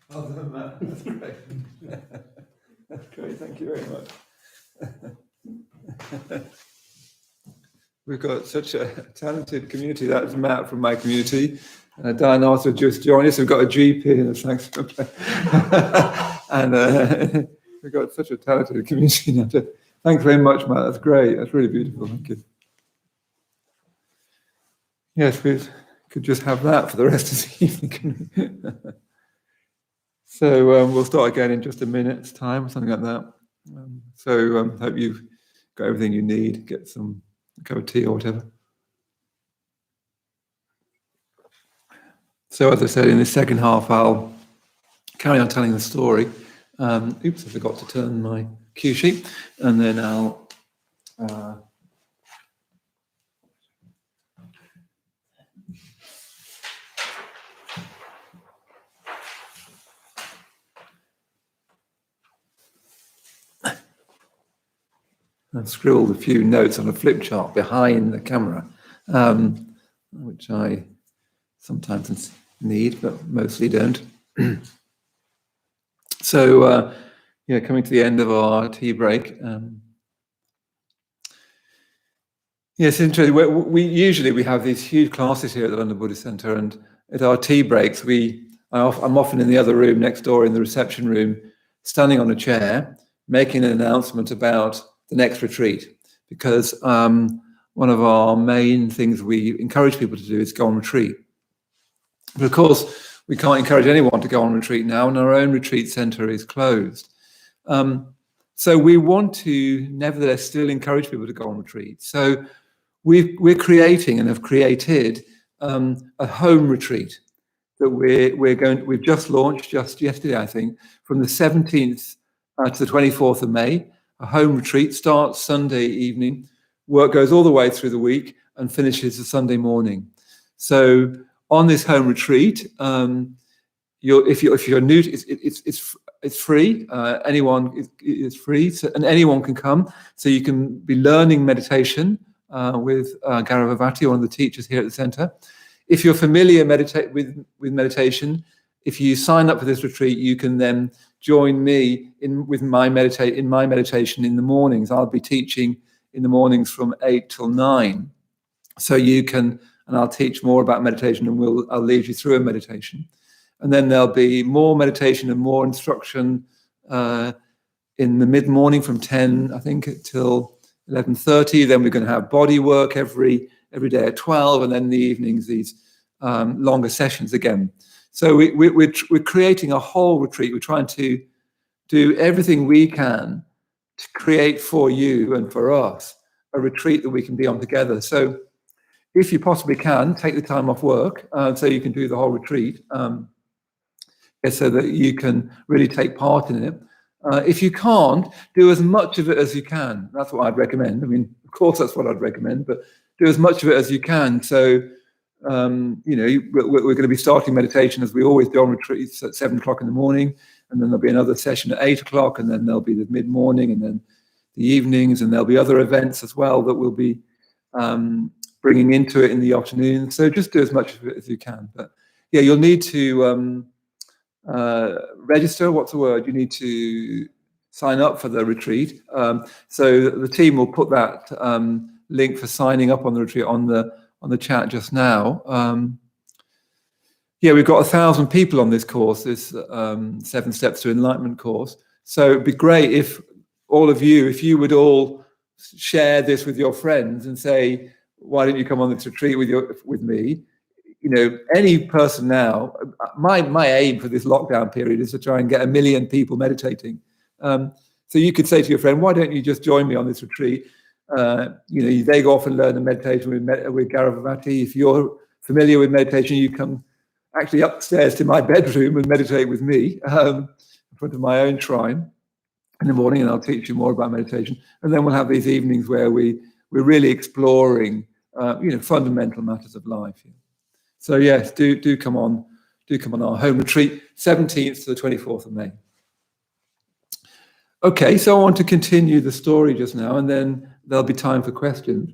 Well done, Matt. That's great. That's great. Thank you very much. We've got such a talented community. That's Matt from my community. Diane also just joined us. We've got a GP and a saxophone player. And we've got such a talented community now. Thanks very much, Matt. That's great. That's really beautiful. Thank you. Yes, we could just have that for the rest of the evening. So we'll start again in just a minute's time or something like that. Hope you've got everything you need. Get some cup of tea or whatever. So as I said, in the second half, I'll carry on telling the story. Oops, I forgot to turn my cue sheet. And then I'll... I've scribbled a few notes on a flip chart behind the camera, which I sometimes need, but mostly don't. So, coming to the end of our tea break. Yes, interesting. We usually have these huge classes here at the London Buddhist Centre, and at our tea breaks, I'm often in the other room next door in the reception room, standing on a chair, making an announcement about the next retreat, because one of our main things we encourage people to do is go on retreat. But of course, we can't encourage anyone to go on retreat now, and our own retreat centre is closed. So we want to nevertheless still encourage people to go on retreat. So we're creating and have created a home retreat that we've just launched just yesterday, I think, from the 17th to the 24th of May. A home retreat starts Sunday evening, work goes all the way through the week and finishes the Sunday morning. So on this home retreat, if you're new, it's free. Anyone is free, and anyone can come. So you can be learning meditation with Garavavati, one of the teachers here at the centre. If you're familiar with meditation, if you sign up for this retreat, you can then join me in my meditation in the mornings. I'll be teaching in the mornings from 8 till 9. So you can, and I'll teach more about meditation, and I'll lead you through a meditation. And then there'll be more meditation and more instruction in the mid-morning from 10, I think, till 11:30. Then we're going to have body work every day at 12, and then in the evenings these longer sessions again. So we're creating a whole retreat. We're trying to do everything we can to create for you and for us a retreat that we can be on together. So if you possibly can, take the time off work so you can do the whole retreat. so that you can really take part in it. If you can't, do as much of it as you can. That's what I'd recommend. I mean, of course, that's what I'd recommend, but do as much of it as you can. So, we're going to be starting meditation as we always do on retreats at 7 o'clock in the morning, and then there'll be another session at 8 o'clock, and then there'll be the mid-morning, and then the evenings, and there'll be other events as well that we'll be bringing into it in the afternoon. So just do as much of it as you can. But yeah, you'll need to register. What's the word? You need to sign up for the retreat. So the team will put that link for signing up on the retreat on the chat just now. We've got 1,000 people on this course, this 7 Steps to Enlightenment course. So it'd be great if all of you, if you would all share this with your friends and say, why don't you come on this retreat with me? Any person now, my aim for this lockdown period is to try and get 1 million people meditating. So you could say to your friend, why don't you just join me on this retreat? They go off and learn the meditation with Garavati. If you're familiar with meditation, you come actually upstairs to my bedroom and meditate with me in front of my own shrine in the morning, and I'll teach you more about meditation. And then we'll have these evenings where we're really exploring, fundamental matters of life. So yes, do come on our home retreat, 17th to the 24th of May. Okay, so I want to continue the story just now, and then there'll be time for questions.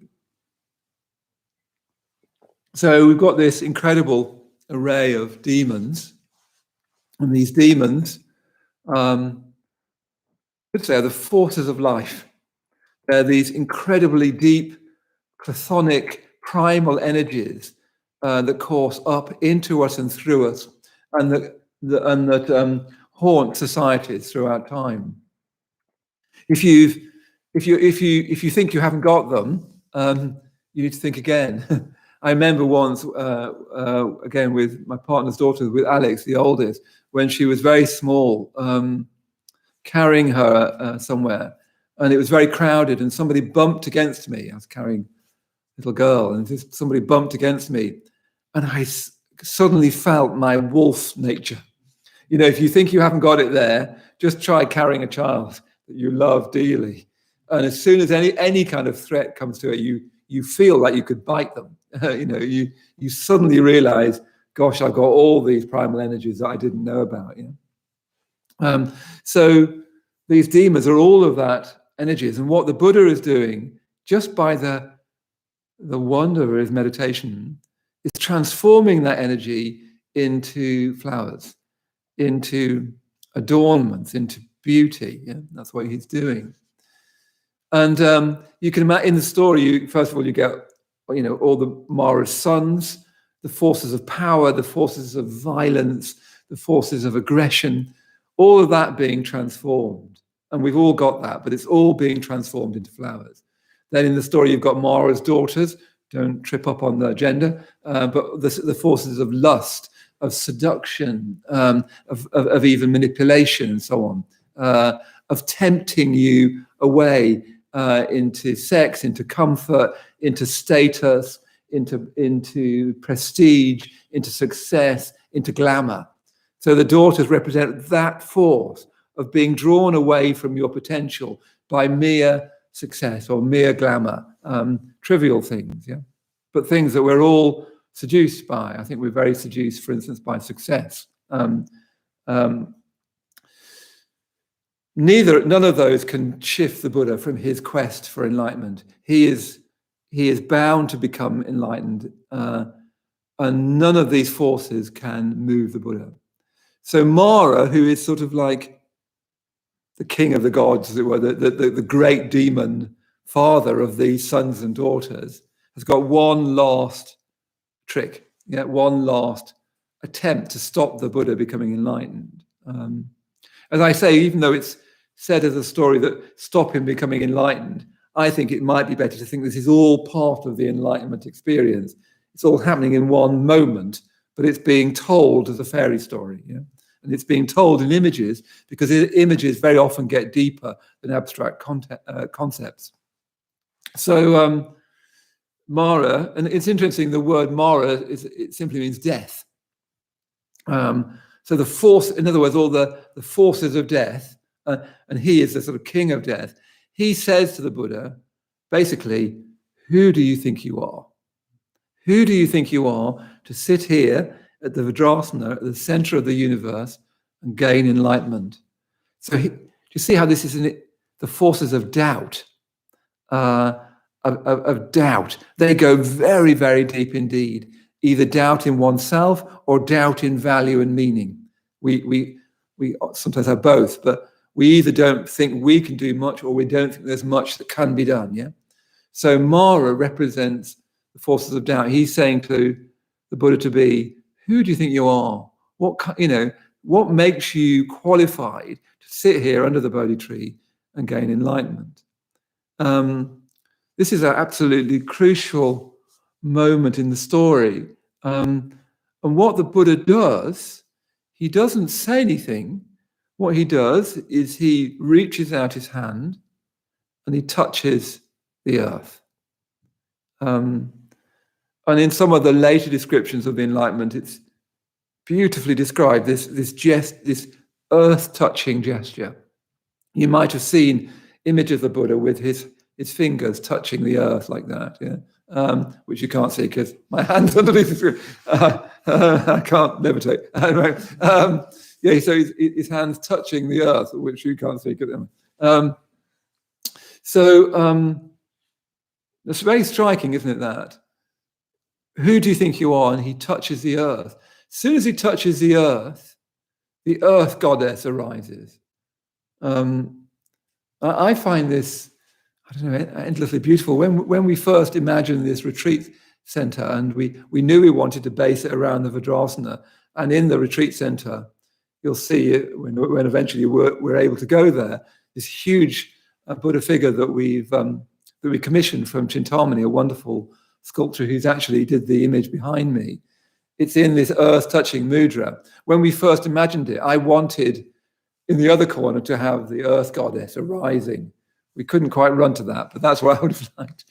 So we've got this incredible array of demons, and these demons, let's say, are the forces of life. They're these incredibly deep, chthonic, primal energies that course up into us and through us, and that haunt societies throughout time. If you think you haven't got them, you need to think again. I remember once, again with my partner's daughter, with Alex, the oldest, when she was very small, carrying her somewhere, and it was very crowded, and somebody bumped against me. I was carrying a little girl, and somebody bumped against me, and I suddenly felt my wolf nature. If you think you haven't got it there, just try carrying a child that you love dearly, and as soon as any kind of threat comes to it, you feel like you could bite them. You suddenly realize, gosh, I've got all these primal energies that I didn't know about. So these demons are all of that energies, and what the Buddha is doing, just by the wonder of his meditation, is transforming that energy into flowers, into adornments, into beauty. That's what he's doing. And you can imagine in the story, first of all, you get all the Mara's sons, the forces of power, the forces of violence, the forces of aggression, all of that being transformed. And we've all got that, but it's all being transformed into flowers. Then in the story, you've got Mara's daughters. Don't trip up on the gender, but the forces of lust, of seduction, of even manipulation and so on, of tempting you away into sex, into comfort, into status, into prestige, into success, into glamour. So the daughters represent that force of being drawn away from your potential by mere success or mere glamour, trivial things, but things that we're all seduced by. I think we're very seduced, for instance, by success. None of those can shift the Buddha from his quest for enlightenment. He is bound to become enlightened, and none of these forces can move the Buddha. So Mara, who is sort of like the king of the gods, as it were, the great demon father of these sons and daughters, has got one last trick, one last attempt to stop the Buddha becoming enlightened. As I say, even though it's said as a story that stop him becoming enlightened, I think it might be better to think this is all part of the Enlightenment experience. It's all happening in one moment, but it's being told as a fairy story, and it's being told in images, because images very often get deeper than abstract concepts. So Mara, and it's interesting, the word Mara it simply means death. So the force, in other words, all the forces of death, and he is the sort of king of death. He says to the Buddha, basically, who do you think you are? Who do you think you are to sit here at the Vajrasana, at the center of the universe, and gain enlightenment? So do you see how this is the forces of doubt, of doubt? They go very, very deep indeed. Either doubt in oneself or doubt in value and meaning. We sometimes have both, but we either don't think we can do much or we don't think there's much that can be done. Yeah. So Mara represents the forces of doubt. He's saying to the Buddha to be, who do you think you are? What makes you qualified to sit here under the Bodhi tree and gain enlightenment? This is an absolutely crucial moment in the story. And what the Buddha does, he doesn't say anything. What he does is he reaches out his hand and he touches the earth. And in some of the later descriptions of the Enlightenment, it's beautifully described, this earth-touching gesture. You might have seen images of the Buddha with his fingers touching the earth like that, yeah, which you can't see because my hand's underneath the screen. I can't levitate. Anyway, yeah, so his hand's touching the earth, which you can't see. It's very striking, isn't it, that? Who do you think you are? And he touches the earth. As soon as he touches the earth goddess arises. I find this, I don't know, endlessly beautiful. When we first imagined this retreat center, and we knew we wanted to base it around the Vajrasana, and in the retreat center, you'll see it when eventually we're able to go there, this huge Buddha figure that we commissioned from Chintamani, a wonderful sculptor who's actually did the image behind me. It's in this earth-touching mudra. When we first imagined it, I wanted in the other corner to have the earth goddess arising. We couldn't quite run to that, but that's what I would have liked.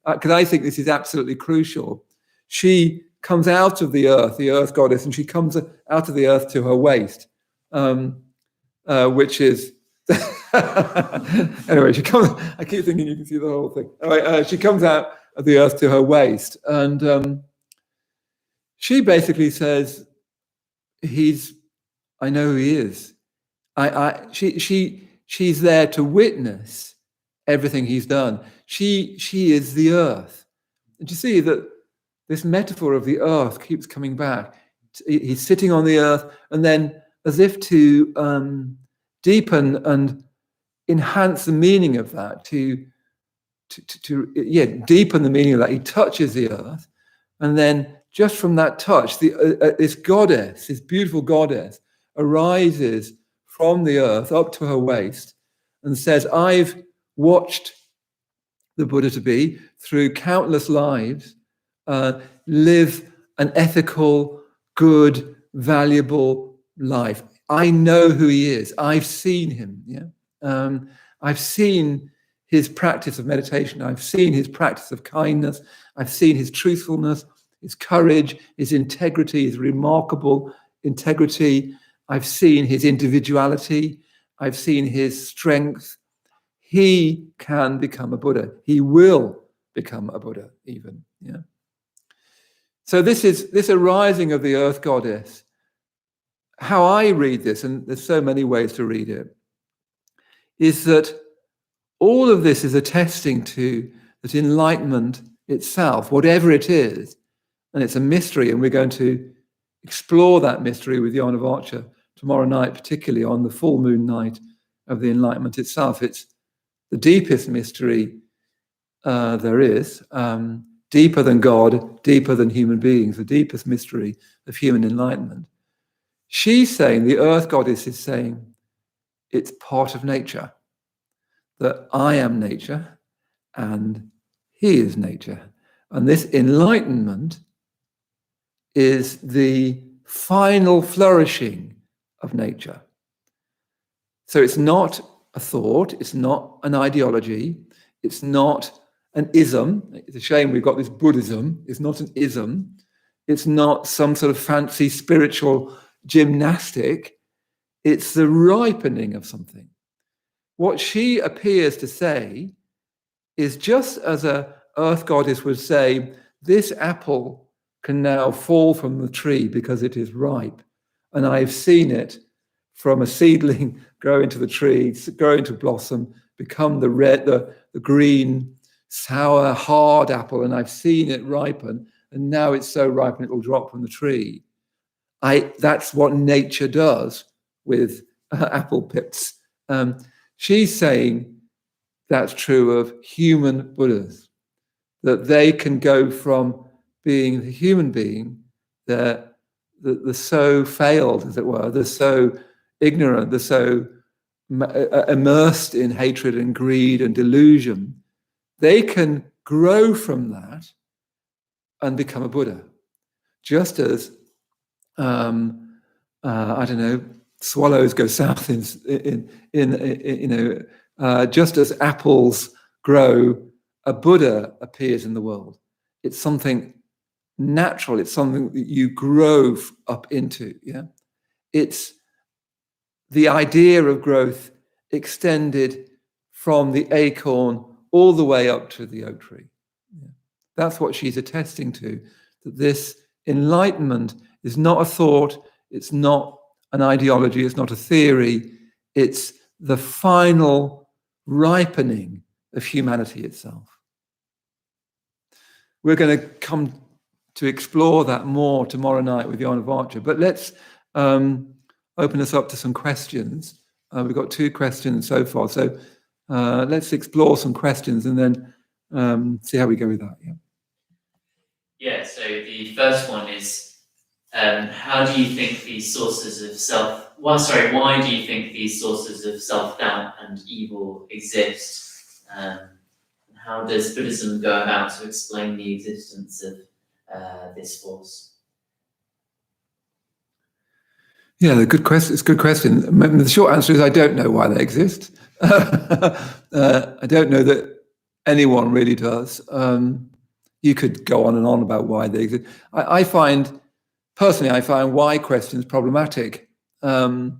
Because I think this is absolutely crucial. She comes out of the earth goddess, and she comes out of the earth to her waist, which is... Anyway, she comes. I keep thinking you can see the whole thing. Anyway, she comes out of the earth to her waist, and she basically says, I know who he is. She's there to witness everything he's done. She is the earth. And you see that this metaphor of the earth keeps coming back. He's sitting on the earth, and then as if to deepen and enhance the meaning of that, to deepen the meaning of that, he touches the earth, and then just from that touch, this goddess, this beautiful goddess, arises from the earth up to her waist and says, I've watched the Buddha to be through countless lives live an ethical, good, valuable life. I know who he is. I've seen him. Yeah, I've seen his practice of meditation. I've seen his practice of kindness. I've seen his truthfulness, his courage, his integrity, his remarkable integrity. I've seen his individuality. I've seen his strength. He can become a Buddha. He will become a Buddha, even. Yeah. So this arising of the earth goddess. How I read this, and there's so many ways to read it, is that all of this is attesting to that enlightenment itself, whatever it is, and it's a mystery, and we're going to explore that mystery with Jan of Archer tomorrow night, particularly on the full moon night of the enlightenment itself. It's the deepest mystery there is, deeper than God, deeper than human beings, the deepest mystery of human enlightenment. She's saying, the earth goddess is saying, it's part of nature, that I am nature and he is nature. And this enlightenment is the final flourishing of nature. So it's not a thought, it's not an ideology, it's not an ism. It's a shame we've got this Buddhism. It's not an ism. It's not some sort of fancy spiritual gymnastic. It's the ripening of something. What she appears to say is, just as a earth goddess would say, this apple can now fall from the tree because it is ripe. And I've seen it from a seedling grow into the tree, grow into blossom, become the red, the green, sour, hard apple. And I've seen it ripen. And now it's so ripe and it will drop from the tree. That's what nature does with apple pips. She's saying that's true of human Buddhas, that they can go from being the human being, the so failed, as it were, the so ignorant, the so immersed in hatred and greed and delusion. They can grow from that and become a Buddha, just as I don't know, swallows go south in just as apples grow, a Buddha appears in the world. It's something natural. It's something that you grow up into. Yeah, it's the idea of growth extended from the acorn all the way up to the oak tree. Yeah. That's what she's attesting to. That this enlightenment is not a thought. It's not an ideology. It's not a theory. It's the final ripening of humanity itself. We're going to come to explore that more tomorrow night with Yana Varcha. But let's open us up to some questions. We've got 2 questions so far. So let's explore some questions and then see how we go with that. Yeah, so the first one is, how do you think these sources of why do you think these sources of self-doubt and evil exist? How does Buddhism go about to explain the existence of this force? Yeah, it's a good question. The short answer is I don't know why they exist. I don't know that anyone really does. You could go on and on about why they exist. I find why questions problematic. They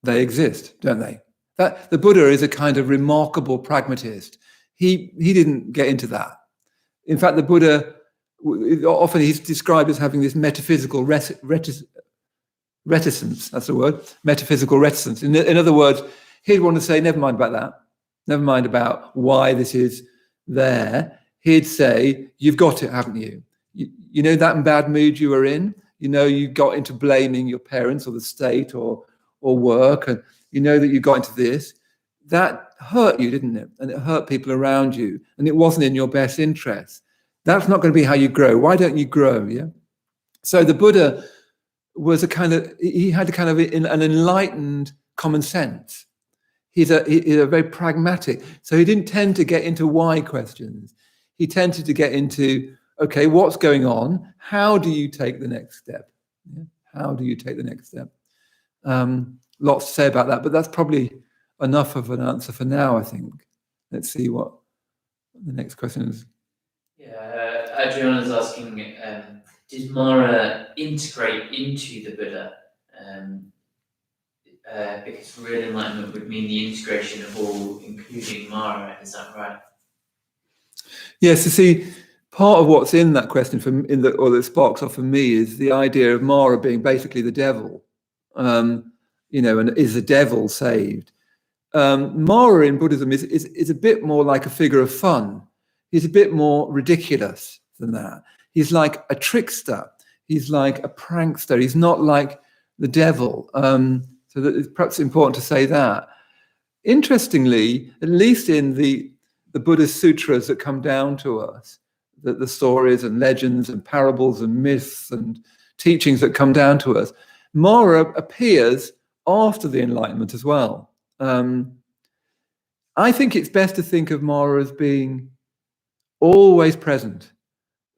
exist, don't they? That the Buddha is a kind of remarkable pragmatist. He didn't get into that. In fact, the Buddha, often he's described as having this metaphysical reticence. That's the word, metaphysical reticence. In other words, he'd want to say, never mind about that. Never mind about why this is there. He'd say, you've got it, haven't you? You know that bad mood you were in? You know you got into blaming your parents or the state or work, and you know that you got into this. That hurt you, didn't it? And it hurt people around you, and it wasn't in your best interest. That's not going to be how you grow. Why don't you grow? Yeah. So the Buddha was had a kind of an enlightened common sense. He's a very pragmatic. So he didn't tend to get into why questions. He tended to get into, okay, what's going on? How do you take the next step? Yeah? How do you take the next step? Lots to say about that, but that's probably enough of an answer for now, I think. Let's see what the next question is. Yeah, Adriana's asking, did Mara integrate into the Buddha? Because real enlightenment would mean the integration of all, including Mara. Is that right? Yes. You see, part of what's in that question that sparks off for me is the idea of Mara being basically the devil. And is the devil saved? Mara in Buddhism is a bit more like a figure of fun. He's a bit more ridiculous than that. He's like a trickster. He's like a prankster. He's not like the devil. So that it's perhaps important to say that. Interestingly, at least in the Buddhist sutras that come down to us, the stories and legends and parables and myths and teachings that come down to us, Mara appears after the Enlightenment as well. I think it's best to think of Mara as being always present,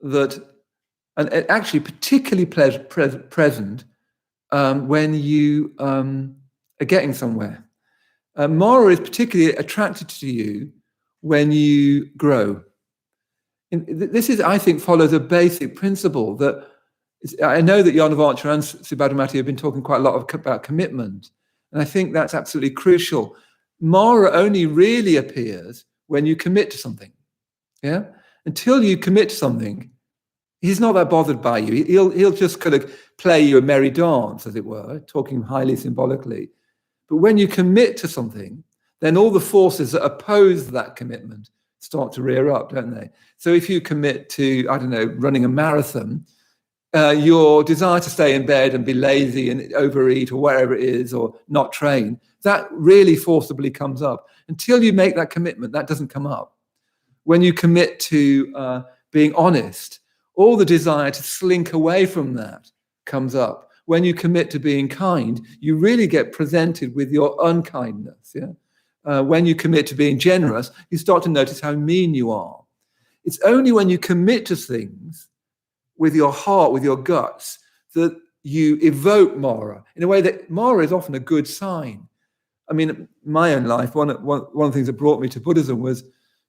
and actually particularly present when you are getting somewhere. Mara is particularly attracted to you when you grow. This is, I think, follows a basic principle that I know that Jan Avancha and Subhadamati have been talking quite a lot about commitment, and I think that's absolutely crucial. Mara only really appears when you commit to something. Yeah, until you commit to something, he's not that bothered by you. He'll just kind of play you a merry dance, as it were, talking highly symbolically. But when you commit to something, then all the forces that oppose that commitment start to rear up, don't they? So if you commit to, I don't know, running a marathon, your desire to stay in bed and be lazy and overeat or whatever it is, or not train, that really forcibly comes up. Until you make that commitment, that doesn't come up. When you commit to being honest, all the desire to slink away from that comes up. When you commit to being kind, you really get presented with your unkindness. Yeah. When you commit to being generous, you start to notice how mean you are. It's only when you commit to things with your heart, with your guts, that you evoke Mara in a way that Mara is often a good sign. I mean, my own life, one of the things that brought me to Buddhism was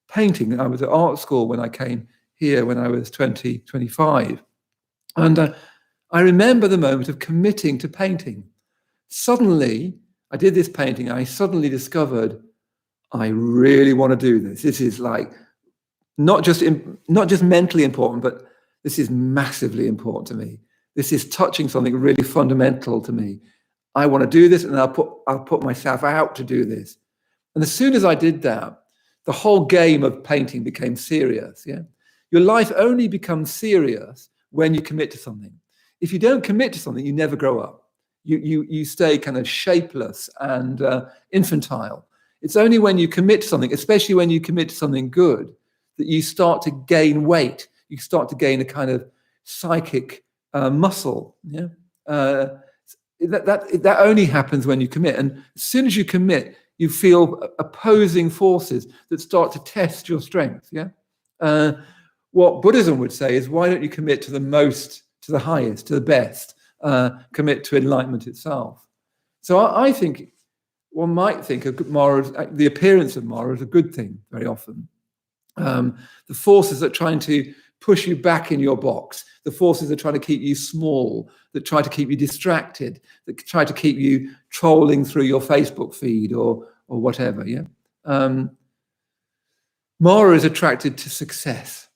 painting. I was at art school when I came here when I was 20, 25. And I remember the moment of committing to painting. Suddenly, I did this painting. I suddenly discovered I really want to do this. This is like not just mentally important, but this is massively important to me. This is touching something really fundamental to me. I want to do this, and I'll put myself out to do this. And as soon as I did that, the whole game of painting became serious. Yeah, your life only becomes serious when you commit to something. If you don't commit to something, you never grow up. You stay kind of shapeless and infantile. It's only when you commit to something, especially when you commit to something good, that you start to gain weight. You start to gain a kind of psychic muscle. Yeah, that only happens when you commit. And as soon as you commit, you feel opposing forces that start to test your strength. Yeah. What Buddhism would say is, why don't you commit to the most, to the highest, to the best? Commit to enlightenment itself. So I think one might think of Mara, the appearance of Mara, as a good thing very often. The forces that are trying to push you back in your box, the forces that are trying to keep you small, that try to keep you distracted, that try to keep you trolling through your Facebook feed or whatever. Yeah, Mara is attracted to success.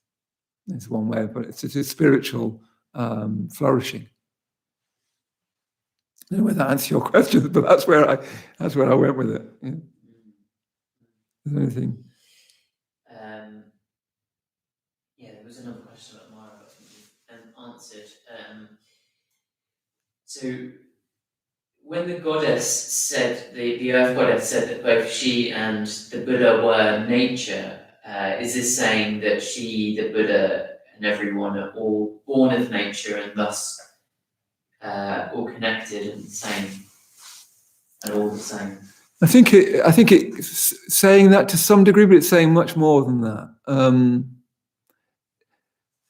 That's one way of putting it. It's a spiritual flourishing. I don't know whether that answers your question, but that's where I went with it. Yeah. Is there anything? Yeah, there was another question about Mara, but I think you've answered. So when the goddess said, the earth goddess said that both she and the Buddha were nature, is this saying that she, the Buddha, and everyone are all born of nature and thus all connected and the same, and all the same? I think it's saying that to some degree, but it's saying much more than that.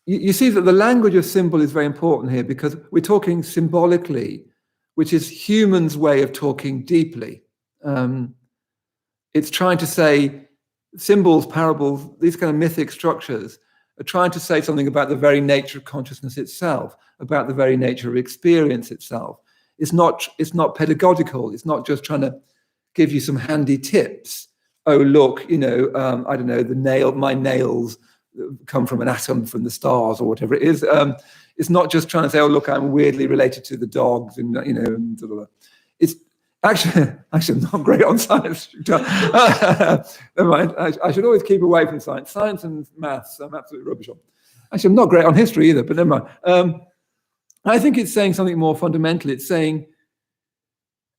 You see that the language of symbol is very important here, because we're talking symbolically, which is humans' way of talking deeply. It's trying to say symbols, parables, these kind of mythic structures are trying to say something about the very nature of consciousness itself, about the very nature of experience itself. It's not pedagogical. It's not just trying to give you some handy tips. Oh, look, I don't know, my nails come from an atom from the stars or whatever it is. It's not just trying to say, oh, look, I'm weirdly related to the dogs and, and blah, blah. It's actually I'm not great on science. Never mind. I should always keep away from science. Science and maths, I'm absolutely rubbish on. Actually, I'm not great on history either, but never mind. I think it's saying something more fundamental. It's saying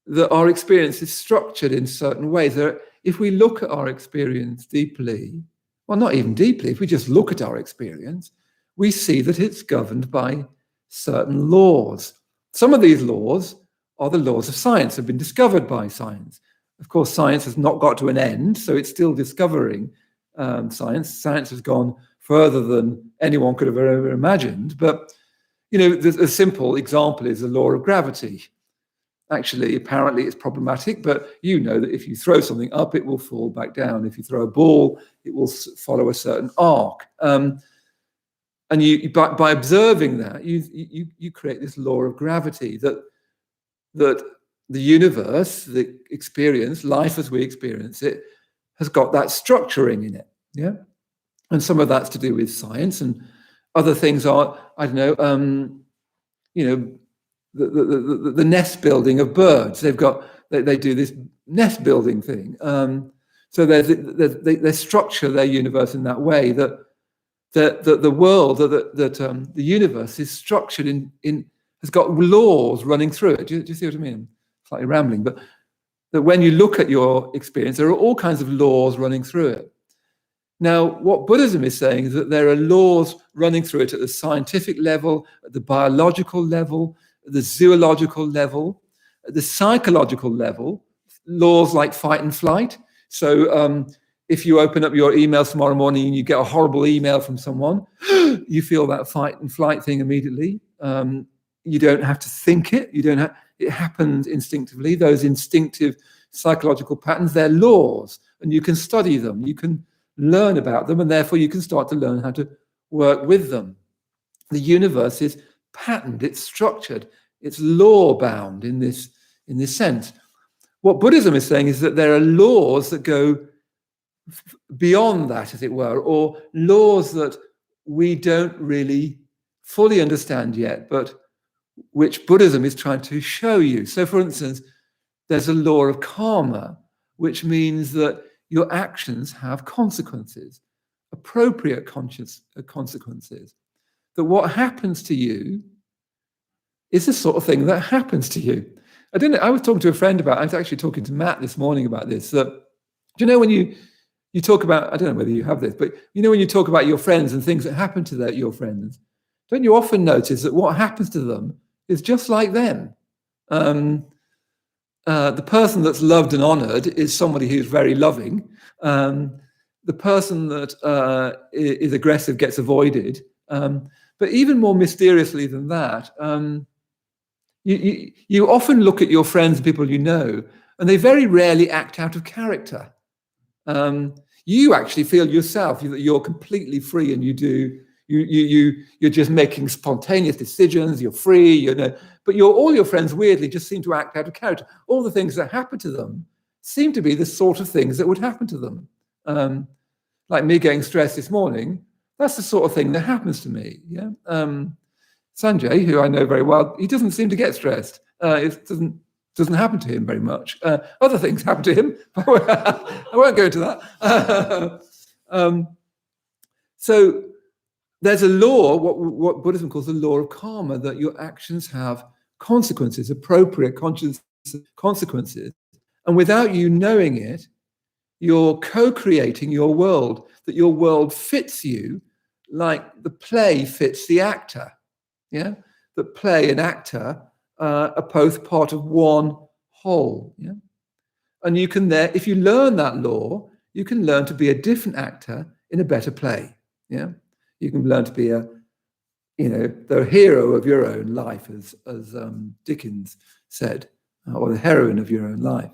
that our experience is structured in certain ways. If we look at our experience deeply, well, not even deeply, if we just look at our experience, we see that it's governed by certain laws. Some of these laws are the laws of science, have been discovered by science. Of course, science has not got to an end, so it's still discovering science. Science has gone further than anyone could have ever imagined. But, a simple example is the law of gravity. Actually, apparently it's problematic, but you know that if you throw something up, it will fall back down. If you throw a ball, it will follow a certain arc. And by observing that, you create this law of gravity that the universe, the experience, life as we experience it, has got that structuring in it. Yeah. And some of that's to do with science, and other things are, I don't know, the nest building of birds. They do this nest building thing. So they structure their universe in that way that the world, the universe is structured has got laws running through it. Do you see what I mean? Slightly rambling, but that when you look at your experience, there are all kinds of laws running through it. Now, what Buddhism is saying is that there are laws running through it at the scientific level, at the biological level, at the zoological level, at the psychological level, laws like fight and flight. So if you open up your emails tomorrow morning and you get a horrible email from someone, you feel that fight and flight thing immediately. You don't have to think it. It happens instinctively. Those instinctive psychological patterns, they're laws, and you can study them. You can learn about them, and therefore you can start to learn how to work with them. The universe is patterned, it's structured, it's law-bound in this sense. What Buddhism is saying is that there are laws that go beyond that, as it were, or laws that we don't really fully understand yet, but which Buddhism is trying to show you. So, for instance, there's a law of karma, which means that your actions have consequences, appropriate consequences. That what happens to you is the sort of thing that happens to you. I was talking to a friend I was actually talking to Matt this morning about this, that, do you know when you talk about, I don't know whether you have this, but you know when you talk about your friends and things that happen to your friends, don't you often notice that what happens to them is just like them? The person that's loved and honored is somebody who's very loving. The person that is aggressive gets avoided. But even more mysteriously than that, you often look at your friends and people you know, and they very rarely act out of character. You actually feel yourself that you're completely free, and you're just making spontaneous decisions. You're free, but all your friends weirdly just seem to act out of character. All the things that happen to them seem to be the sort of things that would happen to them. Like me getting stressed this morning, that's the sort of thing that happens to me. Yeah. Sanjay, who I know very well, he doesn't seem to get stressed. It doesn't happen to him very much. Other things happen to him, but I won't go into that. So there's a law, what Buddhism calls the law of karma, that your actions have consequences, appropriate consequences. And without you knowing it, you're co-creating your world, that your world fits you like the play fits the actor. Yeah, the play and actor are both part of one whole. Yeah, and you can if you learn that law, you can learn to be a different actor in a better play. Yeah, you can learn to be the hero of your own life, as Dickens said, or the heroine of your own life.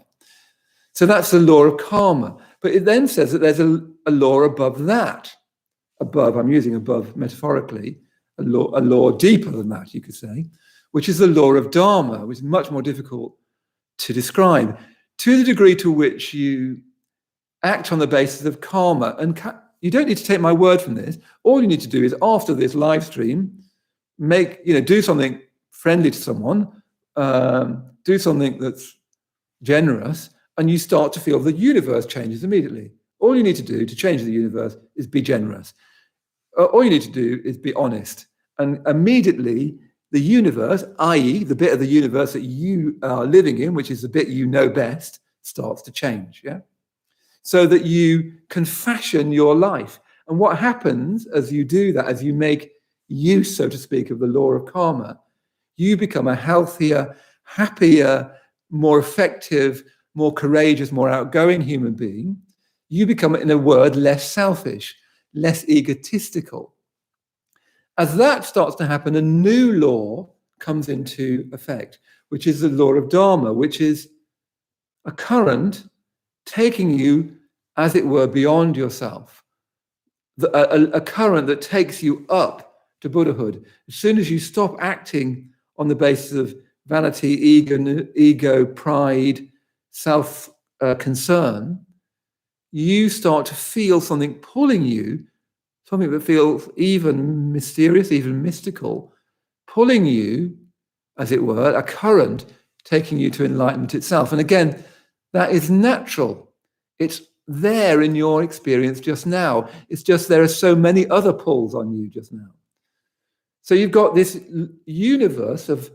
So that's the law of karma. But it then says that there's a law above that. Above, I'm using above metaphorically, a law deeper than that, you could say, which is the law of dharma, which is much more difficult to describe. To the degree to which you act on the basis of karma, and you don't need to take my word from this. All you need to do is, after this live stream, do something friendly to someone, do something that's generous, and you start to feel the universe changes immediately. All you need to do to change the universe is be generous. All you need to do is be honest. And immediately the universe, i.e. the bit of the universe that you are living in, which is the bit you know best, starts to change. Yeah. So that you can fashion your life. And what happens as you do that, as you make use, so to speak, of the law of karma, you become a healthier, happier, more effective, more courageous, more outgoing human being. You become, in a word, less selfish, less egotistical. As that starts to happen, a new law comes into effect, which is the law of dharma, which is a current taking you, as it were, beyond yourself. A current that takes you up to Buddhahood. As soon as you stop acting on the basis of vanity, ego, pride, self-concern, you start to feel something pulling you, something that feels even mysterious, even mystical, pulling you, as it were, a current taking you to enlightenment itself. And again, that is natural. It's there in your experience just now. It's just there are so many other pulls on you just now. So you've got this universe of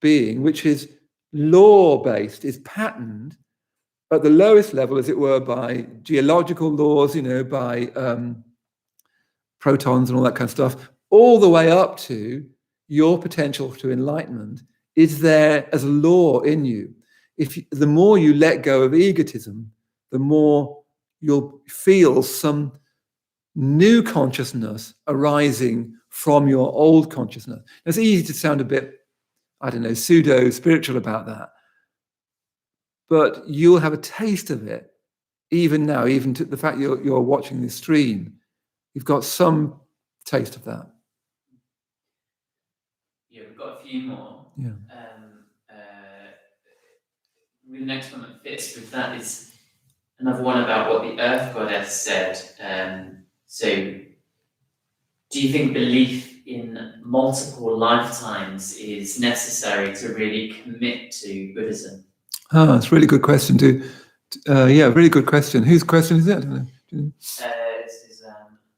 being which is law-based, is patterned at the lowest level, as it were, by geological laws, by protons and all that kind of stuff, all the way up to your potential to enlightenment is there as a law in you. The more you let go of egotism, the more you'll feel some new consciousness arising from your old consciousness. It's easy to sound a bit, pseudo-spiritual about that. But you'll have a taste of it even now, even to the fact you're watching this stream. You've got some taste of that. Yeah, we've got a few more. Yeah. The next one that fits with that is another one about what the Earth Goddess said. So, do you think belief in multiple lifetimes is necessary to really commit to Buddhism? That's a really good question. Really good question. Whose question is that? This is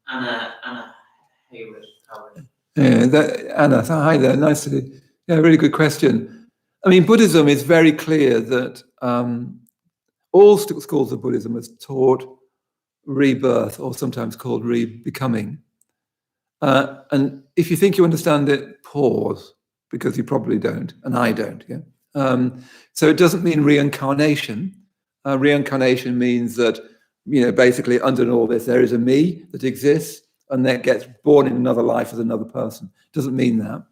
Anna Hayward. Anna, hi there. Nice to see you. Yeah, really good question. I mean, Buddhism is very clear that all schools of Buddhism has taught rebirth, or sometimes called re-becoming. And if you think you understand it, pause, because you probably don't, and I don't. Yeah. So it doesn't mean reincarnation. Reincarnation means that, basically under all this, there is a me that exists and that gets born in another life as another person. It doesn't mean that.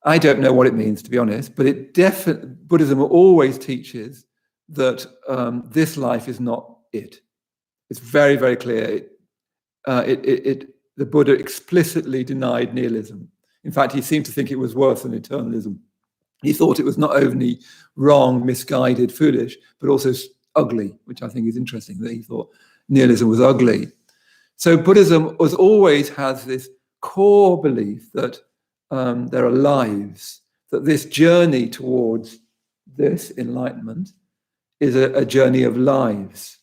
I don't know what it means, to be honest, but Buddhism always teaches that this life is not it. It's very, very clear. The Buddha explicitly denied nihilism. In fact, he seemed to think it was worse than eternalism. He thought it was not only wrong, misguided, foolish, but also ugly, which I think is interesting, that he thought nihilism was ugly. So Buddhism always has this core belief that there are lives, that this journey towards this enlightenment is a journey of lives.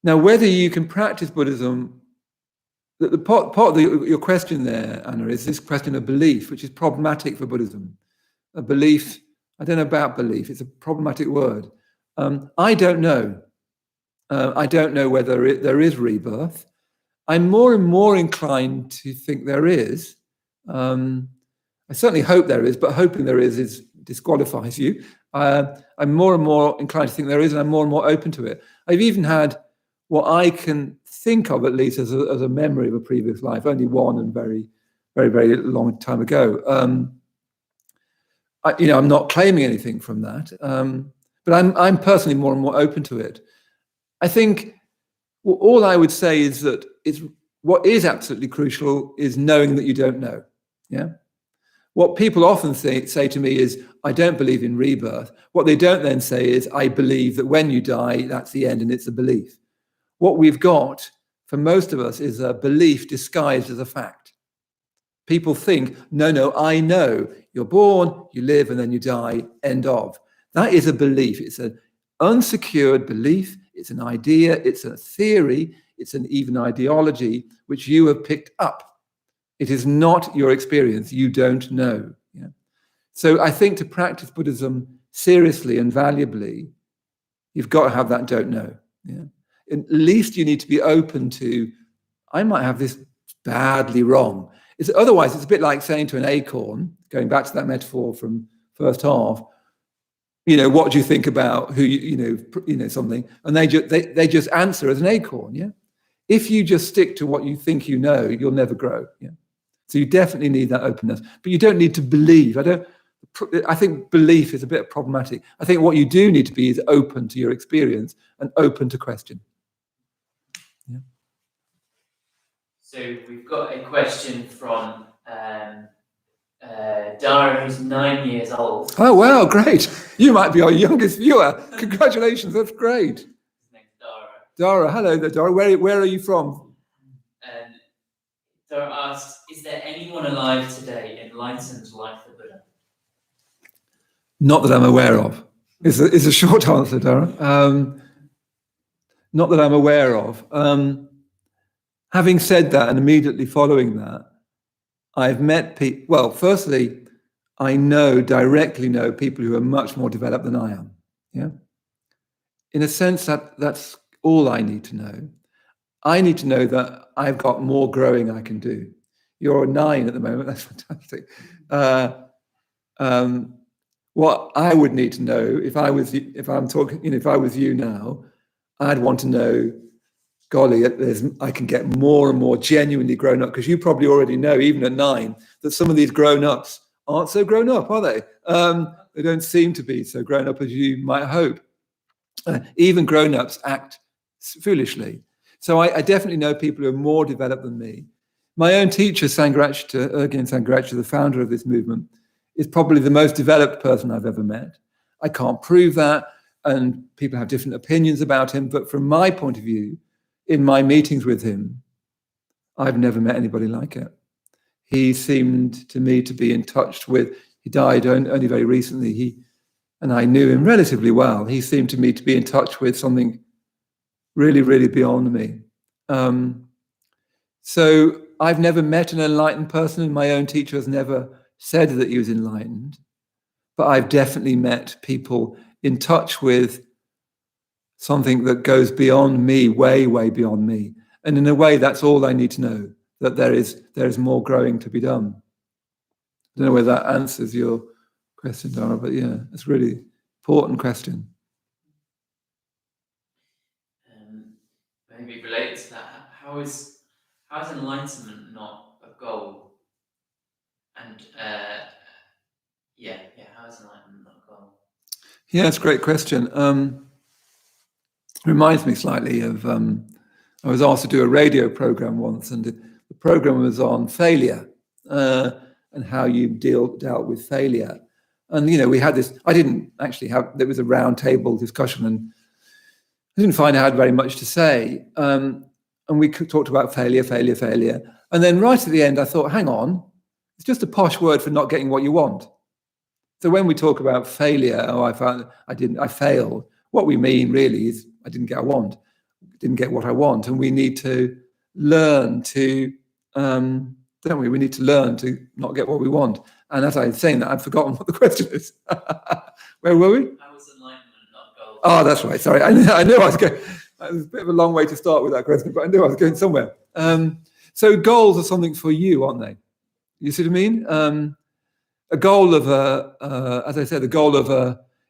Now, whether you can practice Buddhism, the part of your question there, Anna, is this question of belief, which is problematic for Buddhism. A belief, I don't know about belief, it's a problematic word. I don't know. I don't know whether there is rebirth. I'm more and more inclined to think there is. I certainly hope there is, but hoping there is disqualifies you. I'm more and more inclined to think there is, and I'm more and more open to it. I've even had what I can think of, at least, as a memory of a previous life, only one, and very, very, very long time ago. I'm not claiming anything from that, but I'm personally more and more open to it. I think all I would say is that what is absolutely crucial is knowing that you don't know. Yeah. What people often say to me is, I don't believe in rebirth. What they don't then say is, I believe that when you die, that's the end, and it's a belief. What we've got, for most of us, is a belief disguised as a fact. People think, no, I know. You're born, you live, and then you die, end of. That is a belief. It's an unsecured belief. It's an idea. It's a theory. It's an even ideology, which you have picked up. It is not your experience. You don't know. Yeah? So I think to practice Buddhism seriously and valuably, you've got to have that don't know. Yeah? At least you need to be open to, I might have this badly wrong. Otherwise, it's a bit like saying to an acorn, going back to that metaphor from first half, what do you think about who, something? And they just answer as an acorn, yeah? If you just stick to what you think you know, you'll never grow, yeah? So you definitely need that openness, but you don't need to believe. I think belief is a bit problematic. I think what you do need to be is open to your experience and open to question. Yeah. So we've got a question from Dara, who's 9 years old. Oh, wow, great. You might be our youngest viewer. Congratulations, that's great. His name's Dara. Dara, hello there, Dara. Where are you from? And Dara asks, is there anyone alive today enlightened like the Buddha? Not that I'm aware of. Is a short answer, Dara. Not that I'm aware of. Having said that, and immediately following that, I've met people. Well, firstly, I directly know people who are much more developed than I am. Yeah. In a sense, that's all I need to know. I need to know that I've got more growing I can do. You're 9 at the moment. That's fantastic. What I would need to know if I was you now, I'd want to know, golly, I can get more and more genuinely grown up, because you probably already know, even at 9, that some of these grown-ups aren't so grown up, are they? They don't seem to be so grown up as you might hope. Even grown-ups act foolishly. So I definitely know people who are more developed than me. My own teacher, Urgyen Sangharakshita, the founder of this movement, is probably the most developed person I've ever met. I can't prove that, and people have different opinions about him, but from my point of view, in my meetings with him, I've never met anybody like it. He seemed to me to be in touch with, he died only very recently, and I knew him relatively well. He seemed to me to be in touch with something really, really beyond me. So I've never met an enlightened person, and my own teacher has never said that he was enlightened, but I've definitely met people in touch with something that goes beyond me, way, way beyond me. And in a way, that's all I need to know, that there is more growing to be done. I don't know whether that answers your question, Dara, but yeah, it's a really important question. Maybe related to that, how is enlightenment not a goal? And how is enlightenment not a goal? Yeah, it's a great question. Reminds me slightly of, I was asked to do a radio program once, and the program was on failure and how you dealt with failure. And, we had this, I didn't actually there was a round table discussion, and I didn't find I had very much to say. And we talked about failure. And then right at the end, I thought, hang on, it's just a posh word for not getting what you want. So when we talk about failure, I failed, what we mean really is I didn't get what I want. And we need to learn to, don't we? We need to learn to not get what we want. And as I was saying that, I'd forgotten what the question is. Where were we? How is enlightenment not a goal? Oh, that's right. Sorry. I knew I was going. It was a bit of a long way to start with that question, but I knew I was going somewhere. So goals are something for you, aren't they? You see what I mean? A goal of as I said,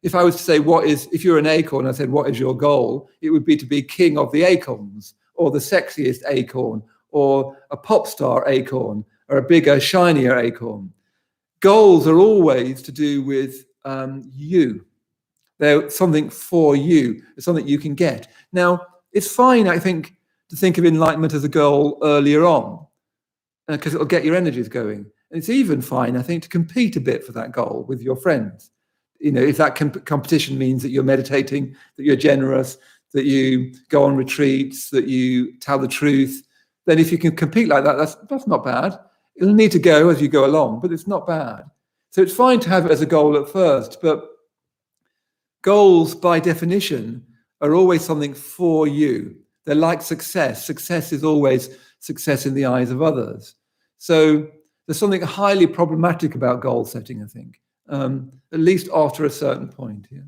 if I was to say, if you're an acorn, I said, what is your goal? It would be to be king of the acorns, or the sexiest acorn, or a pop star acorn, or a bigger, shinier acorn. Goals are always to do with you. They're something for you. It's something you can get. Now, it's fine, I think, to think of enlightenment as a goal earlier on, because it'll get your energies going. And it's even fine, I think, to compete a bit for that goal with your friends. If that competition means that you're meditating, that you're generous, that you go on retreats, that you tell the truth, then if you can compete like that, that's not bad. It'll need to go as you go along, but it's not bad. So it's fine to have it as a goal at first, but goals, by definition, are always something for you. They're like success. Success is always success in the eyes of others. So there's something highly problematic about goal setting, I think, at least after a certain point. Yeah?